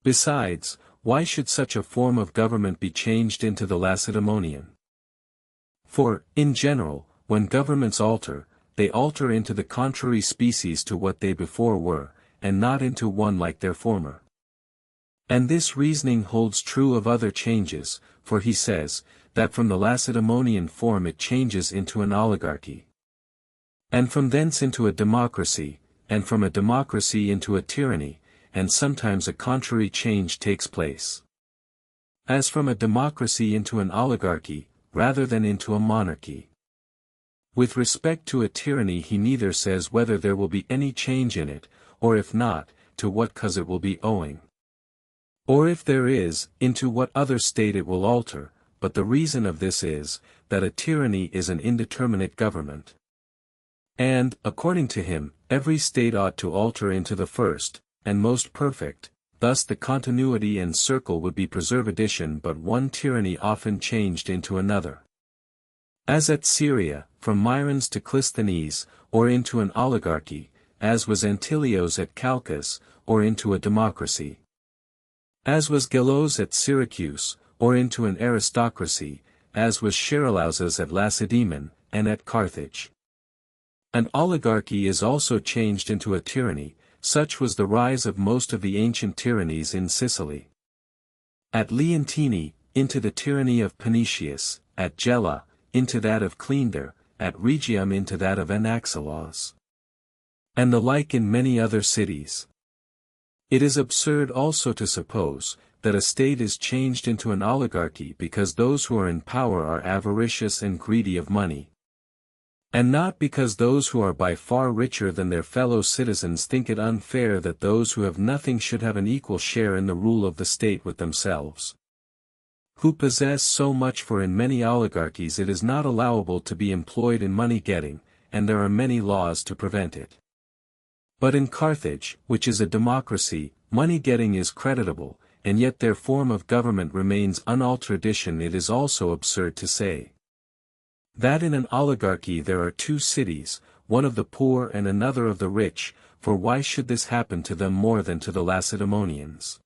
Besides, why should such a form of government be changed into the Lacedaemonian? For, in general, when governments alter, they alter into the contrary species to what they before were, and not into one like their former. And this reasoning holds true of other changes, for he says, that from the Lacedaemonian form it changes into an oligarchy, and from thence into a democracy, and from a democracy into a tyranny, and sometimes a contrary change takes place. As from a democracy into an oligarchy, rather than into a monarchy. With respect to a tyranny he neither says whether there will be any change in it, or if not, to what cause it will be owing. Or if there is, into what other state it will alter, but the reason of this is, that a tyranny is an indeterminate government. And, according to him, every state ought to alter into the first, and most perfect, thus the continuity and circle would be preservation, but one tyranny often changed into another. As at Syria, from Myrons to Clisthenes, or into an oligarchy, as was Antilios at Chalcis, or into a democracy. As was Gelos at Syracuse, or into an aristocracy, as was Charolaus's at Lacedaemon, and at Carthage. An oligarchy is also changed into a tyranny, such was the rise of most of the ancient tyrannies in Sicily. At Leontini, into the tyranny of Panetius, at Gela, into that of Cleander, at Rhegium into that of Anaxilos. And the like in many other cities. It is absurd also to suppose, that a state is changed into an oligarchy because those who are in power are avaricious and greedy of money. And not because those who are by far richer than their fellow citizens think it unfair that those who have nothing should have an equal share in the rule of the state with themselves. Who possess so much, for in many oligarchies it is not allowable to be employed in money-getting, and there are many laws to prevent it. But in Carthage, which is a democracy, money-getting is creditable, and yet their form of government remains unaltered. It is also absurd to say that in an oligarchy there are two cities, one of the poor and another of the rich, for why should this happen to them more than to the Lacedaemonians?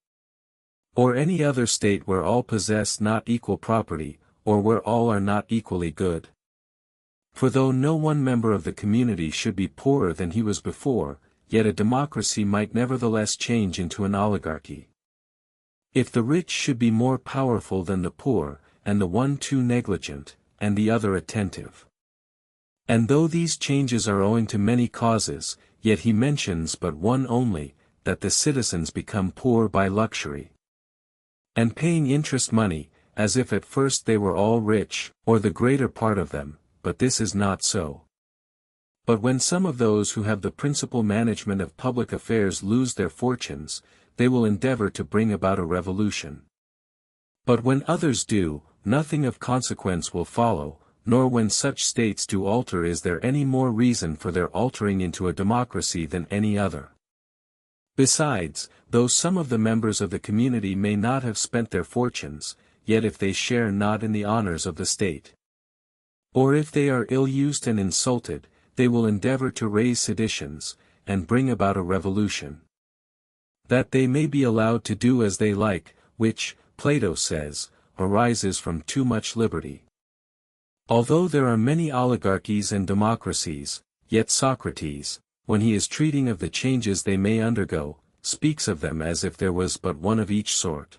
Or any other state where all possess not equal property, or where all are not equally good? For though no one member of the community should be poorer than he was before, yet a democracy might nevertheless change into an oligarchy. If the rich should be more powerful than the poor, and the one too negligent, and the other attentive. And though these changes are owing to many causes, yet he mentions but one only, that the citizens become poor by luxury. And paying interest money, as if at first they were all rich, or the greater part of them, but this is not so. But when some of those who have the principal management of public affairs lose their fortunes, they will endeavor to bring about a revolution. But when others do, nothing of consequence will follow, nor when such states do alter is there any more reason for their altering into a democracy than any other. Besides, though some of the members of the community may not have spent their fortunes, yet if they share not in the honors of the state, or if they are ill-used and insulted, they will endeavor to raise seditions, and bring about a revolution. That they may be allowed to do as they like, which, Plato says, arises from too much liberty. Although there are many oligarchies and democracies, yet Socrates, when he is treating of the changes they may undergo, speaks of them as if there was but one of each sort.